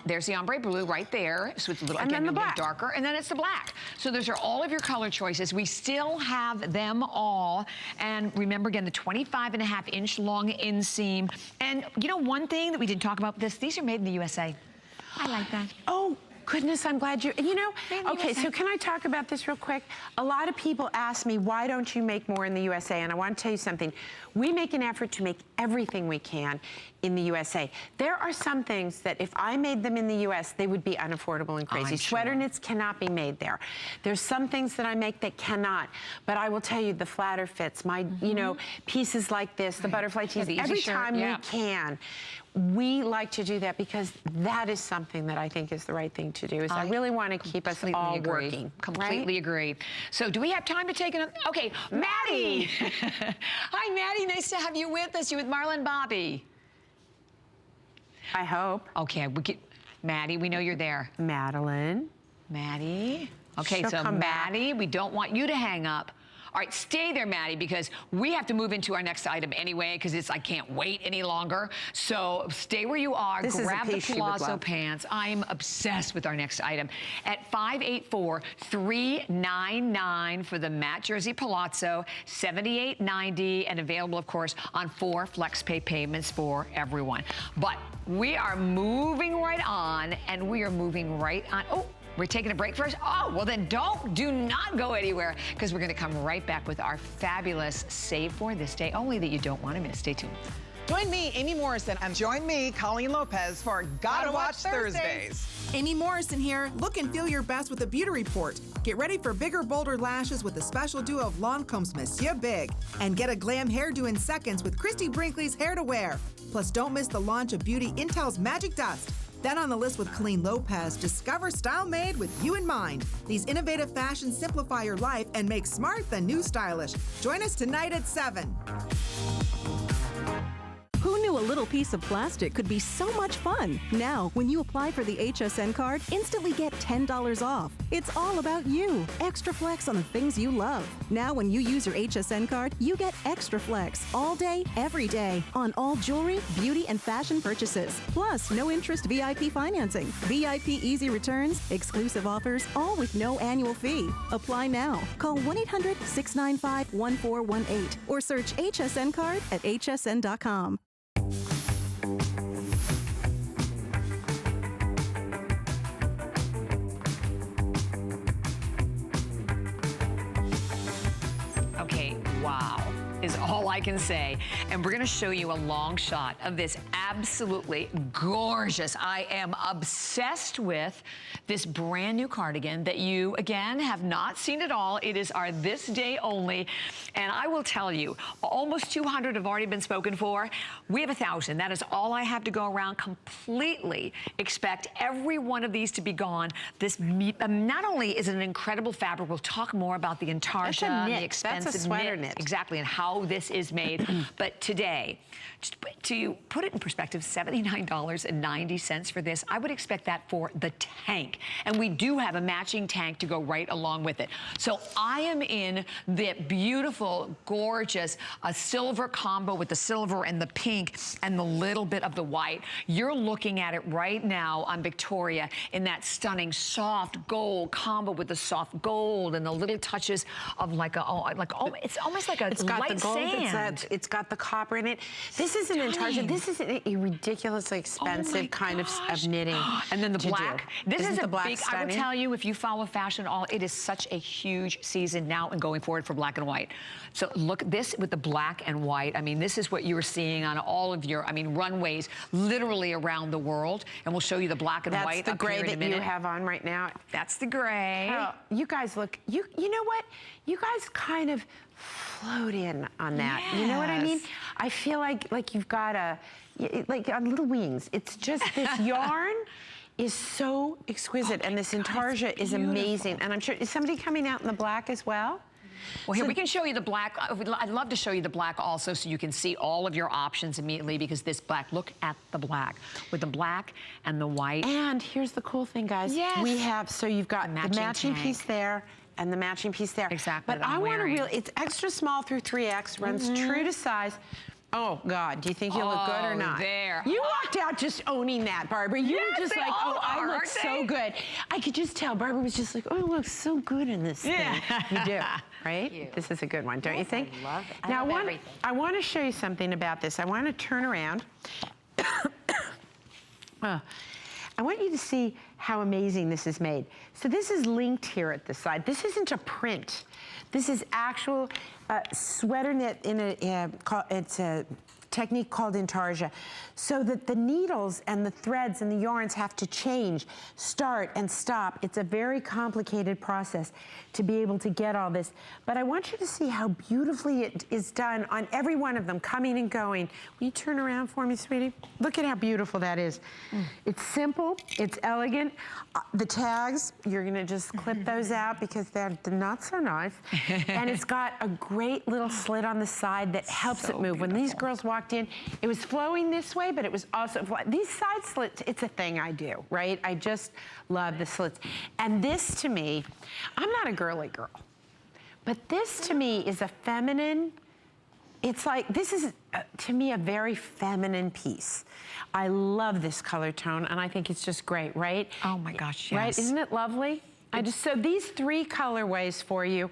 there's the ombre blue right there. So it's a little, again, a little darker. And then it's the black. So those are all of your color choices. We still have them all. And remember, again, the 25.5-inch long inseam. And, you know, one thing that we didn't talk about with this, these are made in the USA. I like that. Oh, goodness, I'm glad you know, okay, so can I talk about this real quick? A lot of people ask me, why don't you make more in the USA? And I want to tell you something. We make an effort to make everything we can in the USA. There are some things that if I made them in the US, they would be unaffordable and crazy. Sweater knits cannot be made there. There's some things that I make that cannot, but I will tell you, the flatter fits, my, you know, pieces like this, the butterfly tees, every time we can, we like to do that because that is something that I think is the right thing to do. Is I really want to keep us all working. Completely agree. So do we have time to take another? Okay, Maddie. Hi, Maddie. Nice to have you with us. You with Marla and Bobby. I hope. Okay, Maddie, we know you're there. Madeleine. Maddie. Okay, so Maddie, we don't want you to hang up. All right, stay there, Maddie, because we have to move into our next item anyway, because I can't wait any longer. So stay where you are. Grab the Palazzo pants. I'm obsessed with our next item. At $584-399 for the matte jersey Palazzo, $78.90, and available, of course, on 4 FlexPay payments for everyone. But we are moving right on, and we are moving right on. Oh, we're taking a break first? Oh, well then do not go anywhere, because we're gonna come right back with our fabulous Save for This Day Only that you don't wanna miss. Stay tuned. Join me, Amy Morrison, and join me, Colleen Lopez, for Gotta Watch Thursdays. Amy Morrison here. Look and feel your best with a beauty report. Get ready for bigger, bolder lashes with the special duo of Lancome's Monsieur Big. And get a glam hairdo in seconds with Christy Brinkley's Hair to Wear. Plus, don't miss the launch of Beauty Intel's Magic Dust. Then on the list with Colleen Lopez, discover style made with you in mind. These innovative fashions simplify your life and make smart the new stylish. Join us tonight at 7. Who knew a little piece of plastic could be so much fun? Now, when you apply for the HSN card, instantly get $10 off. It's all about you. Extra flex on the things you love. Now, when you use your HSN card, you get extra flex all day, every day on all jewelry, beauty, and fashion purchases. Plus, no interest VIP financing, VIP easy returns, exclusive offers, all with no annual fee. Apply now. Call 1-800-695-1418 or search HSN card at hsn.com. Okay, wow is all I can say. And we're gonna show you a long shot of this absolutely gorgeous. I am obsessed with this brand new cardigan that you, again, have not seen at all. It is our this day only. And I will tell you, almost 200 have already been spoken for. We have 1,000. That is all I have to go around. Completely expect every one of these to be gone. This, not only is it an incredible fabric, we'll talk more about the Intarsia, the expensive That's a sweater knit. Exactly, and how this is made. But today, just to put it in perspective, $79.90 for this. I would expect that for the tank. And we do have a matching tank to go right along with it. So I am in the beautiful, gorgeous silver combo with the silver and the pink and the little bit of the white. You're looking at it right now on Victoria in that stunning soft gold combo with the soft gold and the little touches of it's almost like a light sand. It's got the copper in it. This is an Intarsia. This is a ridiculously expensive kind of knitting. And then the black. This is a black big, I will tell you, if you follow fashion, it is such a huge season now and going forward for black and white. So look, this with the black and white, I mean, this is what you are seeing on all of your, runways literally around the world. And we'll show you the black and white. That's the gray that you have on right now. That's the gray. Carol, you guys look, you know what? You guys kind of float in on that. Yes. You know what I mean? I feel like you've got like on little wings. It's just this yarn is so exquisite, and this Intarsia is amazing. And I'm sure, is somebody coming out in the black as well? Well, here, we can show you the black. I'd love to show you the black also so you can see all of your options immediately, because this black, look at the black with the black and the white. And here's the cool thing, guys. Yes. We have, so you've got the matching piece there and the matching piece there. Exactly. But I want to really, it's extra small through 3X, runs true to size. Oh, God, do you think you look good or not? There. You walked out just owning that, Barbara. You were just like, oh, I look so good. I could just tell. Barbara was just like, oh, I look so good in this thing. You do, right? This is a good one, don't you think? I love it. Now, I want to show you something about this. I want to turn around. I want you to see how amazing this is made. So this is linked here at the side. This isn't a print. This is actual sweater knit in it's a technique called Intarsia, so that the needles and the threads and the yarns have to change, start and stop. It's a very complicated process to be able to get all this. But I want you to see how beautifully it is done on every one of them, coming and going. Will you turn around for me, sweetie? Look at how beautiful that is. It's simple, it's elegant. The tags, you're gonna just clip those out because they're not so nice. And it's got a great little slit on the side that helps it move. When these girls walked in, it was flowing this way, but it was also, these side slits, it's a thing I do, right? I just love the slits. And this to me, I'm not a girly girl, but this to me is a feminine, it's like, this is to me a very feminine piece. I love this color tone, and I think it's just great, right? Oh my gosh, yes. Right, isn't it lovely? So these 3 colorways for you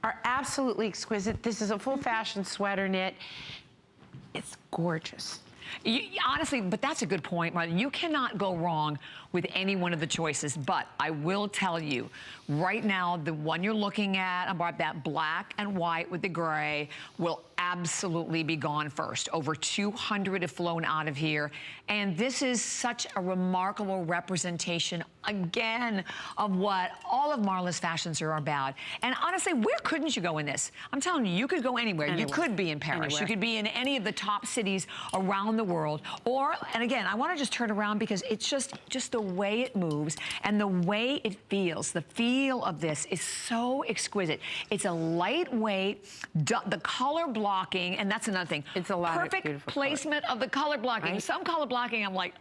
are absolutely exquisite. This is a full fashion sweater knit. It's gorgeous. Honestly, but that's a good point, Marla. You cannot go wrong with any one of the choices, but I will tell you, right now, the one you're looking at, about that black and white with the gray, will absolutely be gone first. Over 200 have flown out of here, and this is such a remarkable representation, again, of what all of Marla's fashions are about. And honestly, where couldn't you go in this? I'm telling you, you could go anywhere. You could be in Paris. You could be in any of the top cities around the world. Or, and again, I want to just turn around because it's just the way it moves and the way it feels. The feel of this is so exquisite. It's a lightweight, the color blocking, and that's another thing. It's a lot of perfect placement of the color blocking. Right? Some color blocking, I'm like,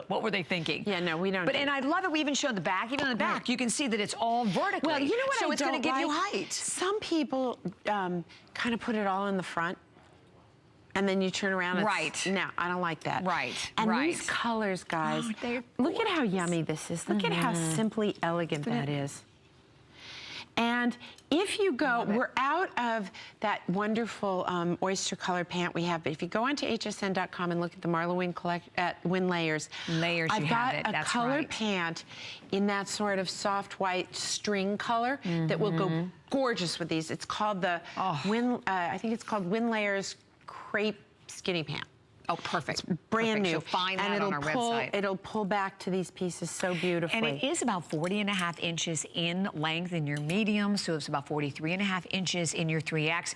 what were they thinking? Yeah, no, we don't. But and I love it. We even showed the back. Even on the back, you can see that it's all vertically. Well, you know what? So it's going to give you height. Some people kind of put it all in the front, and then you turn around. Right. No, I don't like that. Right. And these colors, guys. Look at how yummy this is. Look at how simply elegant that is. And if you go, we're out of that wonderful oyster color pant we have, but if you go onto hsn.com and look at the MarlaWynne layers, I've got a colored pant in that sort of soft white string color that will go gorgeous with these. It's called the I think it's called Wynne Layers Crepe Skinny Pant. Oh, perfect. It's brand new. You'll find that on our website. It'll pull back to these pieces so beautifully. And it is about 40.5 inches in length in your medium, so it's about 43.5 inches in your 3X.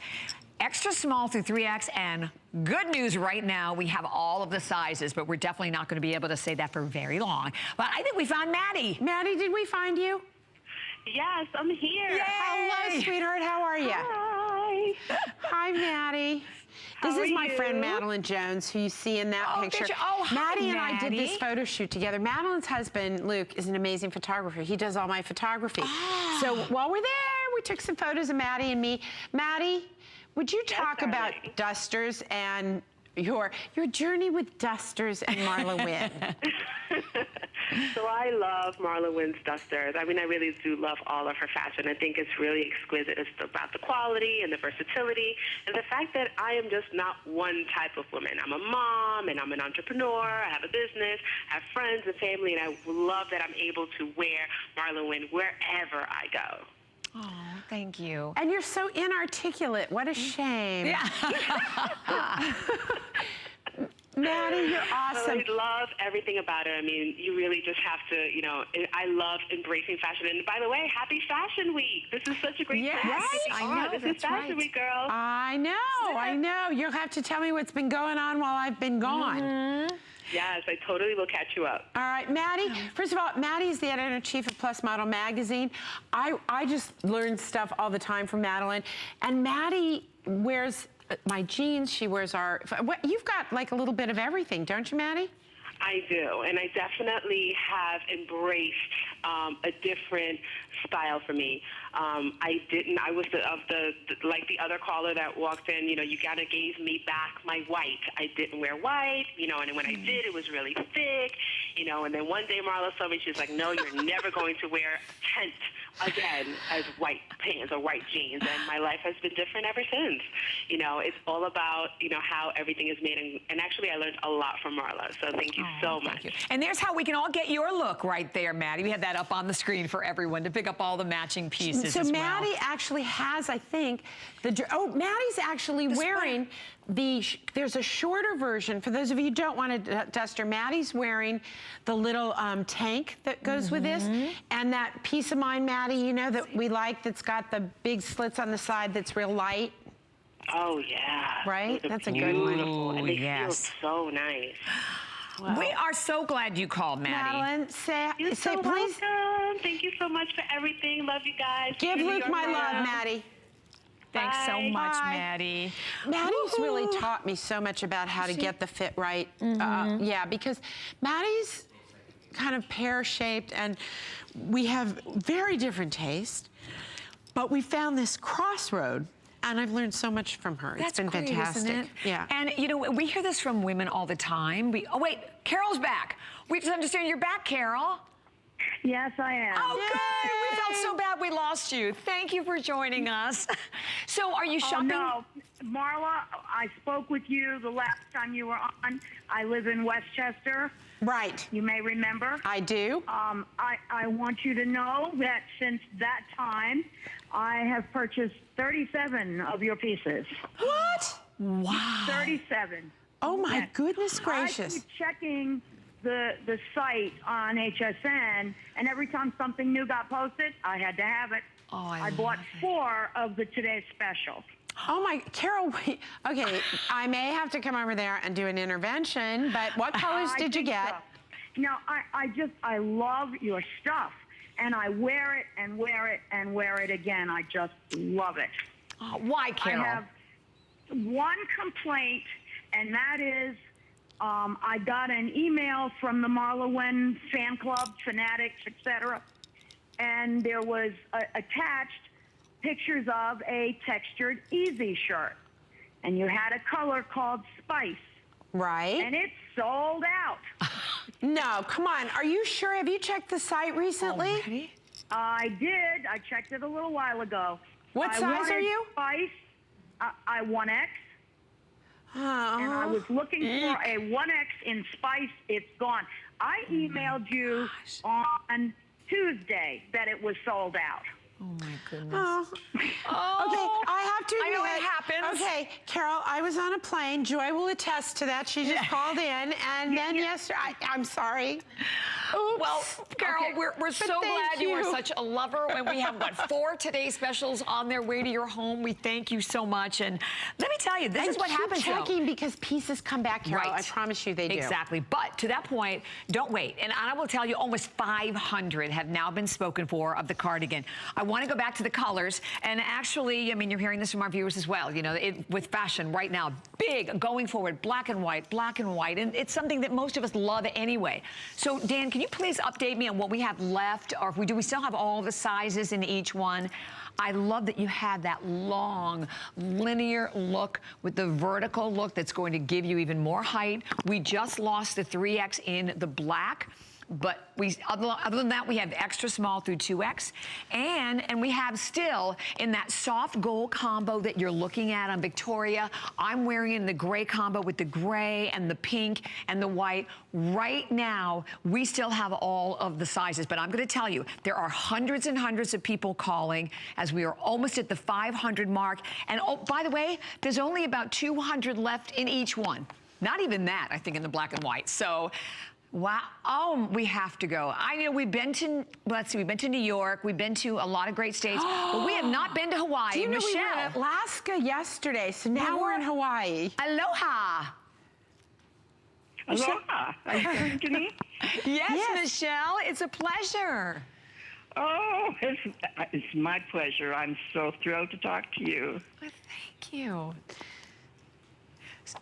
Extra small through 3X, and good news right now, we have all of the sizes, but we're definitely not going to be able to say that for very long. But I think we found Maddie. Maddie, did we find you? Yes, I'm here. Yay! Hello, sweetheart. How are you? Hi. Hi, Maddie. This is my friend Madeleine Jones, who you see in that picture. Hi, Maddie and I did this photo shoot together. Madeleine's husband, Luke, is an amazing photographer. He does all my photography. So while we're there, we took some photos of Maddie and me. Maddie, would you talk about dusters and your journey with dusters and MarlaWynne? So I love MarlaWynne's dusters. I mean, I really do love all of her fashion. I think it's really exquisite. It's about the quality and the versatility and the fact that I am just not one type of woman. I'm a mom and I'm an entrepreneur. I have a business. I have friends and family, and I love that I'm able to wear MarlaWynne wherever I go. Oh, thank you. And you're so inarticulate. What a shame. Yeah. Maddie, you're awesome. I love everything about it. I mean, you really just have to, you know, I love embracing fashion. And by the way, happy Fashion Week. This is such a great time. Right? I know, this is Fashion Week, girl. I know. You'll have to tell me what's been going on while I've been gone. Yes, I totally will catch you up. All right, Maddie. First of all, Maddie's the editor-in-chief of Plus Model magazine. I just learn stuff all the time from Madeleine. And Maddie wears my jeans. She wears our... You've got like a little bit of everything, don't you, Maddie? I do, and I definitely have embraced a different style for me. I was like the other caller that walked in, you know, you gotta gave me back my white. I didn't wear white, you know, and when I did, it was really thick, you know, and then one day Marla saw me, she was like, no, you're never going to wear tent again as white pants or white jeans, and my life has been different ever since. You know, it's all about, you know, how everything is made, and actually I learned a lot from Marla, so thank you so much. And there's how we can all get your look right there, Maddie. We have that up on the screen for everyone to pick up all the matching pieces So as Maddie well. actually has, I think, Maddie's actually wearing there's a shorter version. For those of you who don't want a duster, Maddie's wearing the little tank that goes with this, and that Peace of Mind, Maddie, you know, that we like, that's got the big slits on the side that's real light. Oh, yeah. Right? That's a good one. Beautiful, and they feel so nice. Wow. We are so glad you called, Maddie. Madeleine, You're say so please. welcome. Thank you so much for everything. Love you guys. Give Luke my love, Maddie. Thanks so much, Bye. Maddie. Maddie's really taught me so much about how to get the fit right. Yeah, because Maddie's kind of pear-shaped, and we have very different taste, but we found this crossroad. And I've learned so much from her. It's been great, fantastic. isn't it? Yeah. And you know, we hear this from women all the time. Oh wait, Carol's back. We just understand you're back, Carol. Yes, I am. Oh, good. We felt so bad we lost you. Thank you for joining us. So are you shopping? Oh, no. Marla, I spoke with you the last time you were on. I live in Westchester. Right. You may remember. I do. I want you to know that since that time, I have purchased 37 of your pieces. What? Wow. 37. Oh, my goodness gracious. I keep checking the site on HSN, and every time something new got posted, I had to have it. Oh, I bought 4 of the today's specials. Oh my, Carol, wait. Okay, I may have to come over there and do an intervention, but what colors did you get? So. No, I love your stuff, and I wear it and wear it and wear it again. I just love it. Oh, why, Carol? I have one complaint, and that is I got an email from the MarlaWynne fan club, fanatics, etc., and there was attached pictures of a textured Easy shirt, and you had a color called Spice. Right. And it's sold out. No, come on. Are you sure? Have you checked the site recently? Already? I did. I checked it a little while ago. What size are you? Spice. I 1X. And I was looking for a 1X in Spice. It's gone. I emailed you on Tuesday that it was sold out. Oh, my goodness. Oh. Okay, I have to admit. I know it happens. Okay, Carol, I was on a plane. Joy will attest to that. She just called in, and then yesterday, I'm sorry. Oops. Well, Carol, we're so glad you are such a lover. And we have, 4 Today specials on their way to your home. We thank you so much. And let me tell you, this is what happens, keep checking because pieces come back, Carol. Right. I promise you they do. Exactly. But to that point, don't wait. And I will tell you, almost 500 have now been spoken for of the cardigan. I want to go back to the colors. And actually, I mean, you're hearing this from our viewers as well. You know, with fashion right now, big, going forward, black and white. And it's something that most of us love anyway. So, Dan, can you please update me on what we have left? Or if we do, we still have all the sizes in each one. I love that you have that long, linear look with the vertical look that's going to give you even more height. We just lost the 3X in the black. but other than that, we have extra small through 2X. And we have still in that soft gold combo that you're looking at on Victoria. I'm wearing in the gray combo with the gray and the pink and the white. Right now, we still have all of the sizes, but I'm gonna tell you, there are hundreds and hundreds of people calling as we are almost at the 500 mark. And oh, by the way, there's only about 200 left in each one. Not even that, I think, in the black and white. So, wow, oh, we have to go. I know we've been to, let's see, we've been to New York, we've been to a lot of great states, but we have not been to Hawaii. Do you know Michelle, we were in Alaska yesterday, so now we're in Hawaii. Aloha. Aloha. Are you talking to me? Yes, Michelle, it's a pleasure. Oh, it's my pleasure. I'm so thrilled to talk to you. Well, thank you.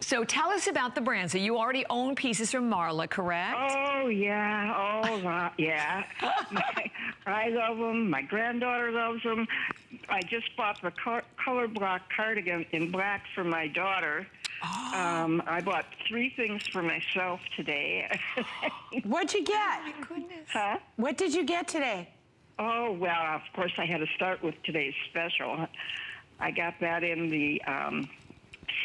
So tell us about the brand. So you already own pieces from Marla, correct? Oh, yeah. Oh, yeah. I love them. My granddaughter loves them. I just bought the color block cardigan in black for my daughter. Oh. I bought 3 things for myself today. What'd you get? Oh, my goodness. Huh? What did you get today? Oh, well, of course, I had to start with today's special. I got that in the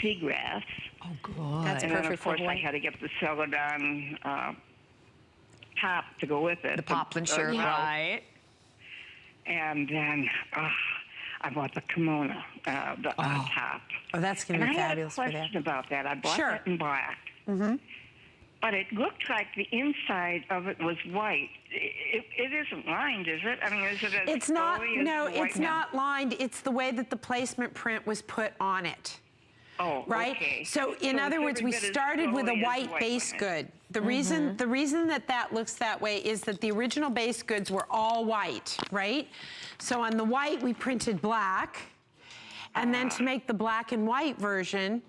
seagrass. Oh, good. That's and perfect. then, of course, I had to get the celadon top to go with it. The Poplin Shirt, right. And then I bought the kimono, the on top. Oh, that's going to be fabulous for that. I had a question about that. I bought Sure. that in black. Mm-hmm. But it looked like the inside of it was white. It isn't lined, is it? I mean, is it as It's not, flowy as no, the white it's one? not lined. It's the way that the placement print was put on it. Oh, right? okay. So in other words, we started with a white base good. The reason that looks that way is that the original base goods were all white, right? So on the white, we printed black. And then to make the black and white version,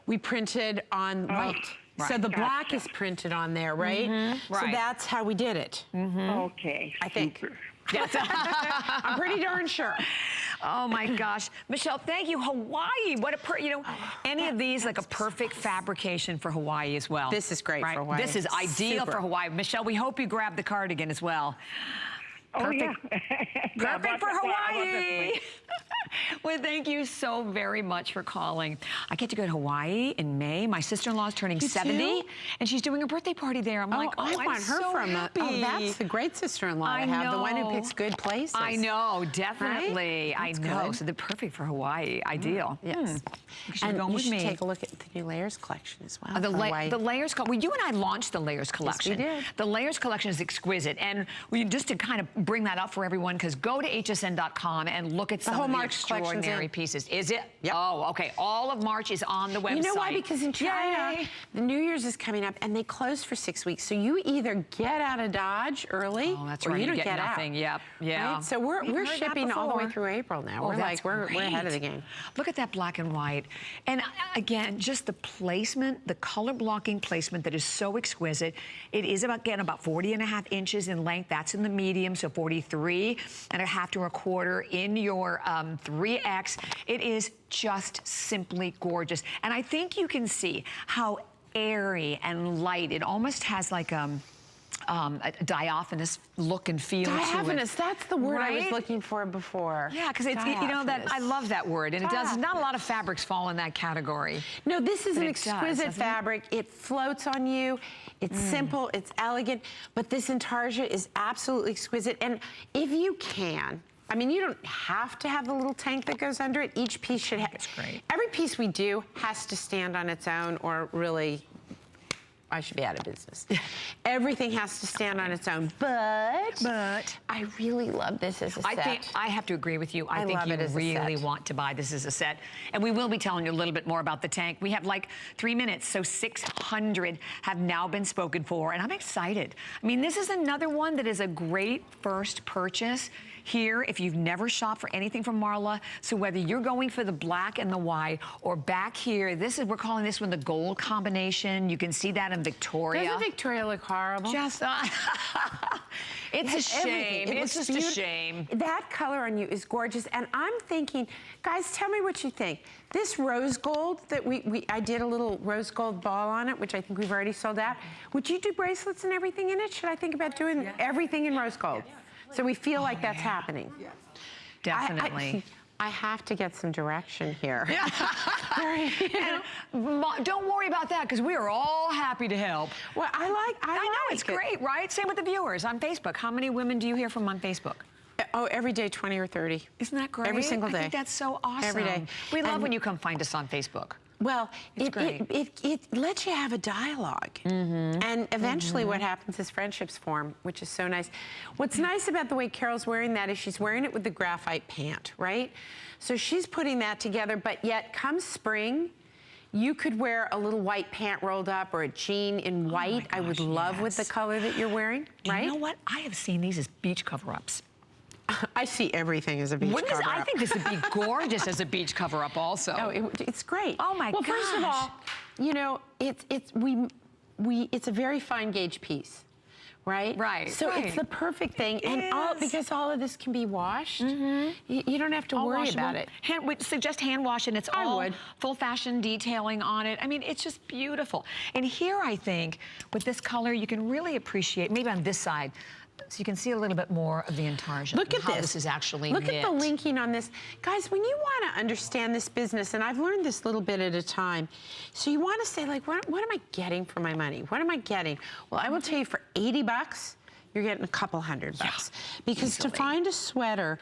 we printed on white. Right. So the black is printed on there, right? Right. So that's how we did it. Okay. I think. Super. Yes. I'm pretty darn sure. Oh my gosh. Michelle, thank you. Hawaii, what a, any of these like a perfect fabrication for Hawaii as well. This is great for Hawaii. This is ideal for Hawaii. Michelle, we hope you grab the cardigan as well. Perfect. Oh, yeah. Perfect for Hawaii. Well, thank you so very much for calling. I get to go to Hawaii in May. My sister-in-law is turning 70, and she's doing a birthday party there. I'm like, I want her so from happy. Oh, that's the great sister-in-law I have. The one who picks good places. I know, definitely. Right? I know. So they're perfect for Hawaii. Ideal. Yes. And you should take a look at the new Layers collection as well. The Layers collection. Well, you and I launched the Layers collection. Yes, we did. The Layers collection is exquisite. And just to kind of bring that up for everyone, because go to hsn.com and look at some of the extraordinary pieces. Is it? Yep. Oh, okay. All of March is on the website. You know why? Because in China, the New Year's is coming up, and they close for 6 weeks. So you either get out of Dodge early, or you don't get nothing. out. Yep. Yeah. Right? So we're shipping all the way through April now. Oh, we're ahead of the game. Look at that black and white. And again, just the placement, the color blocking placement that is so exquisite. It is about 40.5 inches in length. That's in the medium, so 43.5 to a quarter in your 3X. It is just simply gorgeous. And I think you can see how airy and light. It almost has like a diaphanous look and feel to it. Diaphanous, that's the word I was looking for before. Yeah, because it's, that I love that word, and it does, not a lot of fabrics fall in that category. No, this is an exquisite fabric. It floats on you. It's simple, it's elegant, but this Intarsia is absolutely exquisite. And if you can, I mean, you don't have to have the little tank that goes under it. Each piece should have. That's great. Every piece we do has to stand on its own, or really, I should be out of business. Everything has to stand on its own, but I really love this as a set. I have to agree with you. I think you really want to buy this as a set. And we will be telling you a little bit more about the tank. We have like 3 minutes, so 600 have now been spoken for, and I'm excited. I mean, this is another one that is a great first purchase here if you've never shopped for anything from Marla. So whether you're going for the black and the white, or back here, we're calling this one the gold combination. You can see that in Victoria. Doesn't Victoria look horrible? Just, It's a shame. It's just a shame. That color on you is gorgeous. And I'm thinking, guys, tell me what you think. This rose gold that I did a little rose gold ball on it, which I think we've already sold out. Would you do bracelets and everything in it? Should I think about doing everything in rose gold? So we feel like that's happening. Definitely. I have to get some direction here. Don't worry about that, because we are all happy to help. Well, I know, it's great, right? Same with the viewers on Facebook. How many women do you hear from on Facebook? Oh, every day, 20 or 30. Isn't that great? Every single day. I think that's so awesome. Every day. We love when you come find us on Facebook. Well, it lets you have a dialogue. And eventually what happens is friendships form, which is so nice. What's nice about the way Carol's wearing that is she's wearing it with the graphite pant, right? So she's putting that together, but yet come spring, you could wear a little white pant rolled up or a jean in white. I would love with the color that you're wearing, right? You know what? I have seen these as beach cover-ups. I see everything as a beach cover-up. I think this would be gorgeous as a beach cover-up also. Oh, it's great. Oh my gosh. Well, first of all, you know, it's a very fine gauge piece, right? Right. So it's the perfect thing, because all of this can be washed. You don't have to worry about it. We suggest hand wash, and it's all full fashion detailing on it. I mean, it's just beautiful. And here, I think, with this color, you can really appreciate, maybe on this side, so you can see a little bit more of the Intarsia. Look at how this. This is actually Look knit. at the linking on this. Guys, when you want to understand this business, and I've learned this little bit at a time, so you want to say, like, what am I getting for my money? What am I getting? Well, I will tell you, for 80 bucks, you're getting a couple $100 bucks. Because to find a sweater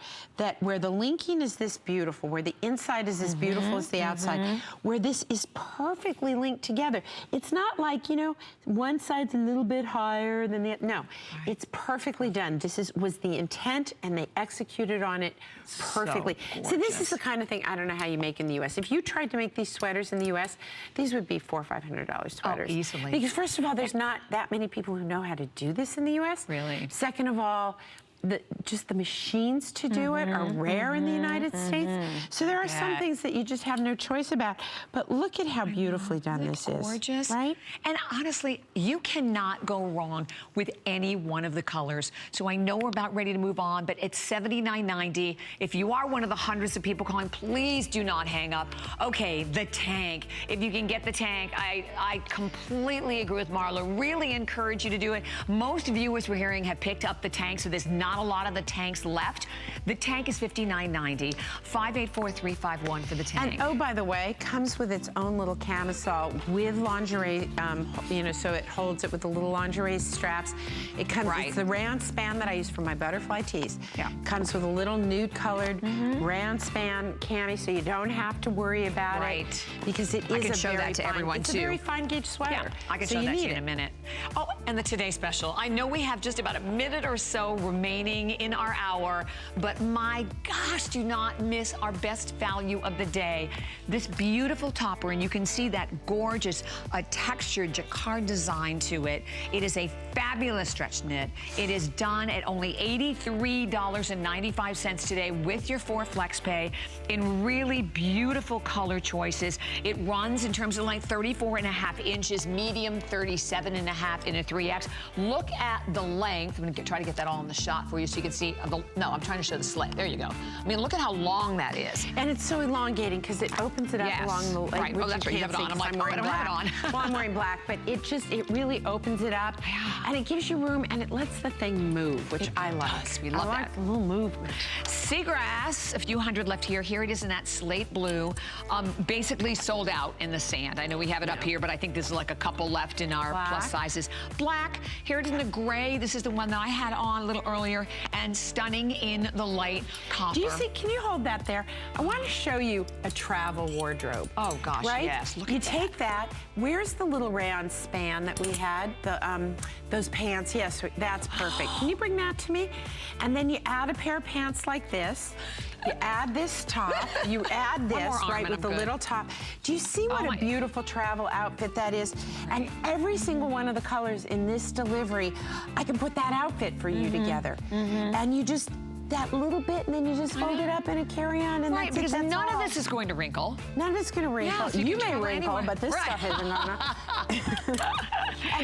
where the linking is this beautiful, where the inside is as beautiful as the outside, where this is perfectly linked together. It's not like, you know, one side's a little bit higher than the other. No, it's perfectly done. This was the intent, and they executed on it perfectly. So this is the kind of thing I don't know how you make in the U.S. If you tried to make these sweaters in the U.S., these would be $400 or $500 sweaters. Oh, easily. Because first of all, there's not that many people who know how to do this in the U.S. Really? Second of all, just the machines to do it are rare in the United States. So there are some things that you just have no choice about. But look at how beautifully done this is. Gorgeous. Right? And honestly, you cannot go wrong with any one of the colors. So I know we're about ready to move on, but it's $79.90. If you are one of the hundreds of people calling, please do not hang up. Okay, the tank. If you can get the tank, I completely agree with Marla. Really encourage you to do it. Most viewers we're hearing have picked up the tank, so there's not a lot of the tanks left. The tank is $59.90. 584-351 for the tank. And oh, by the way, comes with its own little camisole with lingerie, you know, so it holds it with the little lingerie straps. It comes, it's the rayon span that I use for my butterfly tees. Comes with a little nude-colored rayon span cami, so you don't have to worry about it. Because it is I can show that to everyone, it's too. a very fine gauge sweater. Yeah, I can show that to you in a minute. Oh, and the Today Special. I know we have just about a minute or so remaining in our hour, but my gosh, do not miss our best value of the day. This beautiful topper, and you can see that gorgeous textured jacquard design to it. It is a fabulous stretch knit. It is done at only $83.95 today with your 4 flex pay in really beautiful color choices. It runs in terms of length 34.5 inches, medium 37.5 in a 3X. Look at the length. I'm gonna try to get that all in the shot for you so you can see. No, I'm trying to show the slit. There you go. I mean, look at how long that is. And it's so elongating because it opens it up along the leg. Right. Oh, that's right. You have it on. I'm like, I don't have it on. Well, I'm wearing black, but it really opens it up, and it gives you room, and it lets the thing move, which I like. We love that. A little movement. Seagrass, a few hundred left here. Here it is in that slate blue. Basically sold out in the sand. I know we have it up here, but I think there's like a couple left in our plus sizes. Black, here it is in the gray. This is the one that I had on a little earlier, and stunning in the light copper. Do you see, can you hold that there? I want to show you a travel wardrobe. Oh gosh, yes. Look you at take that. Where's the little rayon span that we had? Those pants, yes, that's perfect. Can you bring that to me? And then you add a pair of pants like this. You add this top, you add this, right, with the little top. Do you see what a beautiful travel outfit that is? And every single one of the colors in this delivery, I can put that outfit for you together. And you just, that little bit, and then you just fold it up in a carry-on, and that's it. Because none of this is going to wrinkle. None of it's going to wrinkle. Yeah, so you may wrinkle, but this stuff isn't gonna.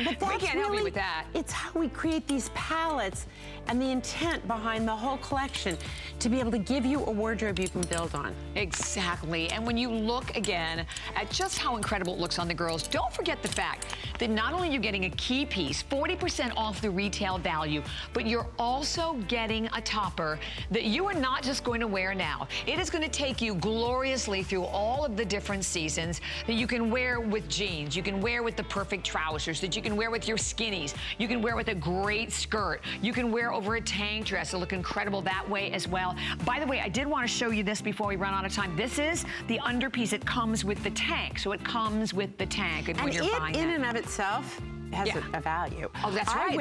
But that's we can't help you with that. It's how we create these palettes and the intent behind the whole collection to be able to give you a wardrobe you can build on. Exactly. And when you look again at just how incredible it looks on the girls, don't forget the fact that not only are you getting a key piece, 40% off the retail value, but you're also getting a topper that you are not just going to wear now. It is going to take you gloriously through all of the different seasons that you can wear with jeans, you can wear with the perfect trousers, that you can wear with your skinnies, you can wear with a great skirt, you can wear over a tank dress to look incredible that way as well. By the way, I did want to show you this before we run out of time. This is the underpiece. It comes with the tank, so it comes with the tank. And when you're buying in and of itself has a value. Oh, that's right. I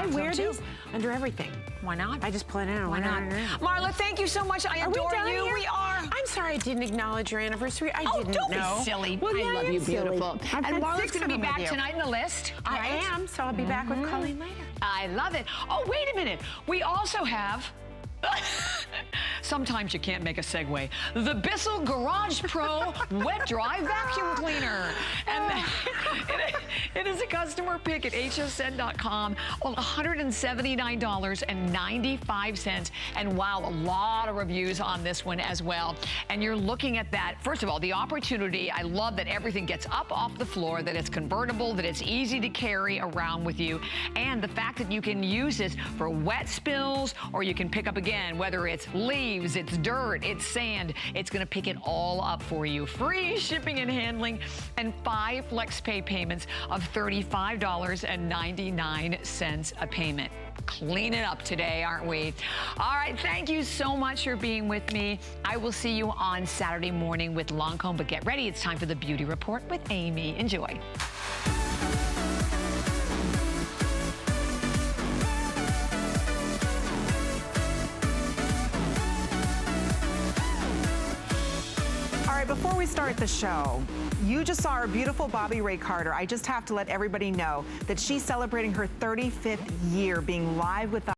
wear these under everything. Why not? I just pull it out. Why not? Marla, thank you so much. I adore you. Here? We are. I'm sorry I didn't acknowledge your anniversary. I didn't don't know. be silly. Well, I love you, beautiful. And Marla's going to be back tonight in the list. I right? am, so I'll be back with Colleen later. I love it. Oh, wait a minute. We also have... Sometimes you can't make a segue. The Bissell Garage Pro Wet Dry Vacuum Cleaner. And it is a customer pick at hsn.com. Well, $179.95. And wow, a lot of reviews on this one as well. And you're looking at that. First of all, the opportunity. I love that everything gets up off the floor, that it's convertible, that it's easy to carry around with you. And the fact that you can use this for wet spills, or you can pick up again, whether it's leaves, it's dirt, it's sand, it's going to pick it all up for you. Free shipping and handling, and 5 flex pay payments of $35.99 a payment. Clean it up today, aren't we? All right, thank you so much for being with me. I will see you on Saturday morning with Lancome, but get ready. It's time for the Beauty Report with Amy. Enjoy. Before we start the show, you just saw our beautiful Bobby Ray Carter. I just have to let everybody know that she's celebrating her 35th year being live with us.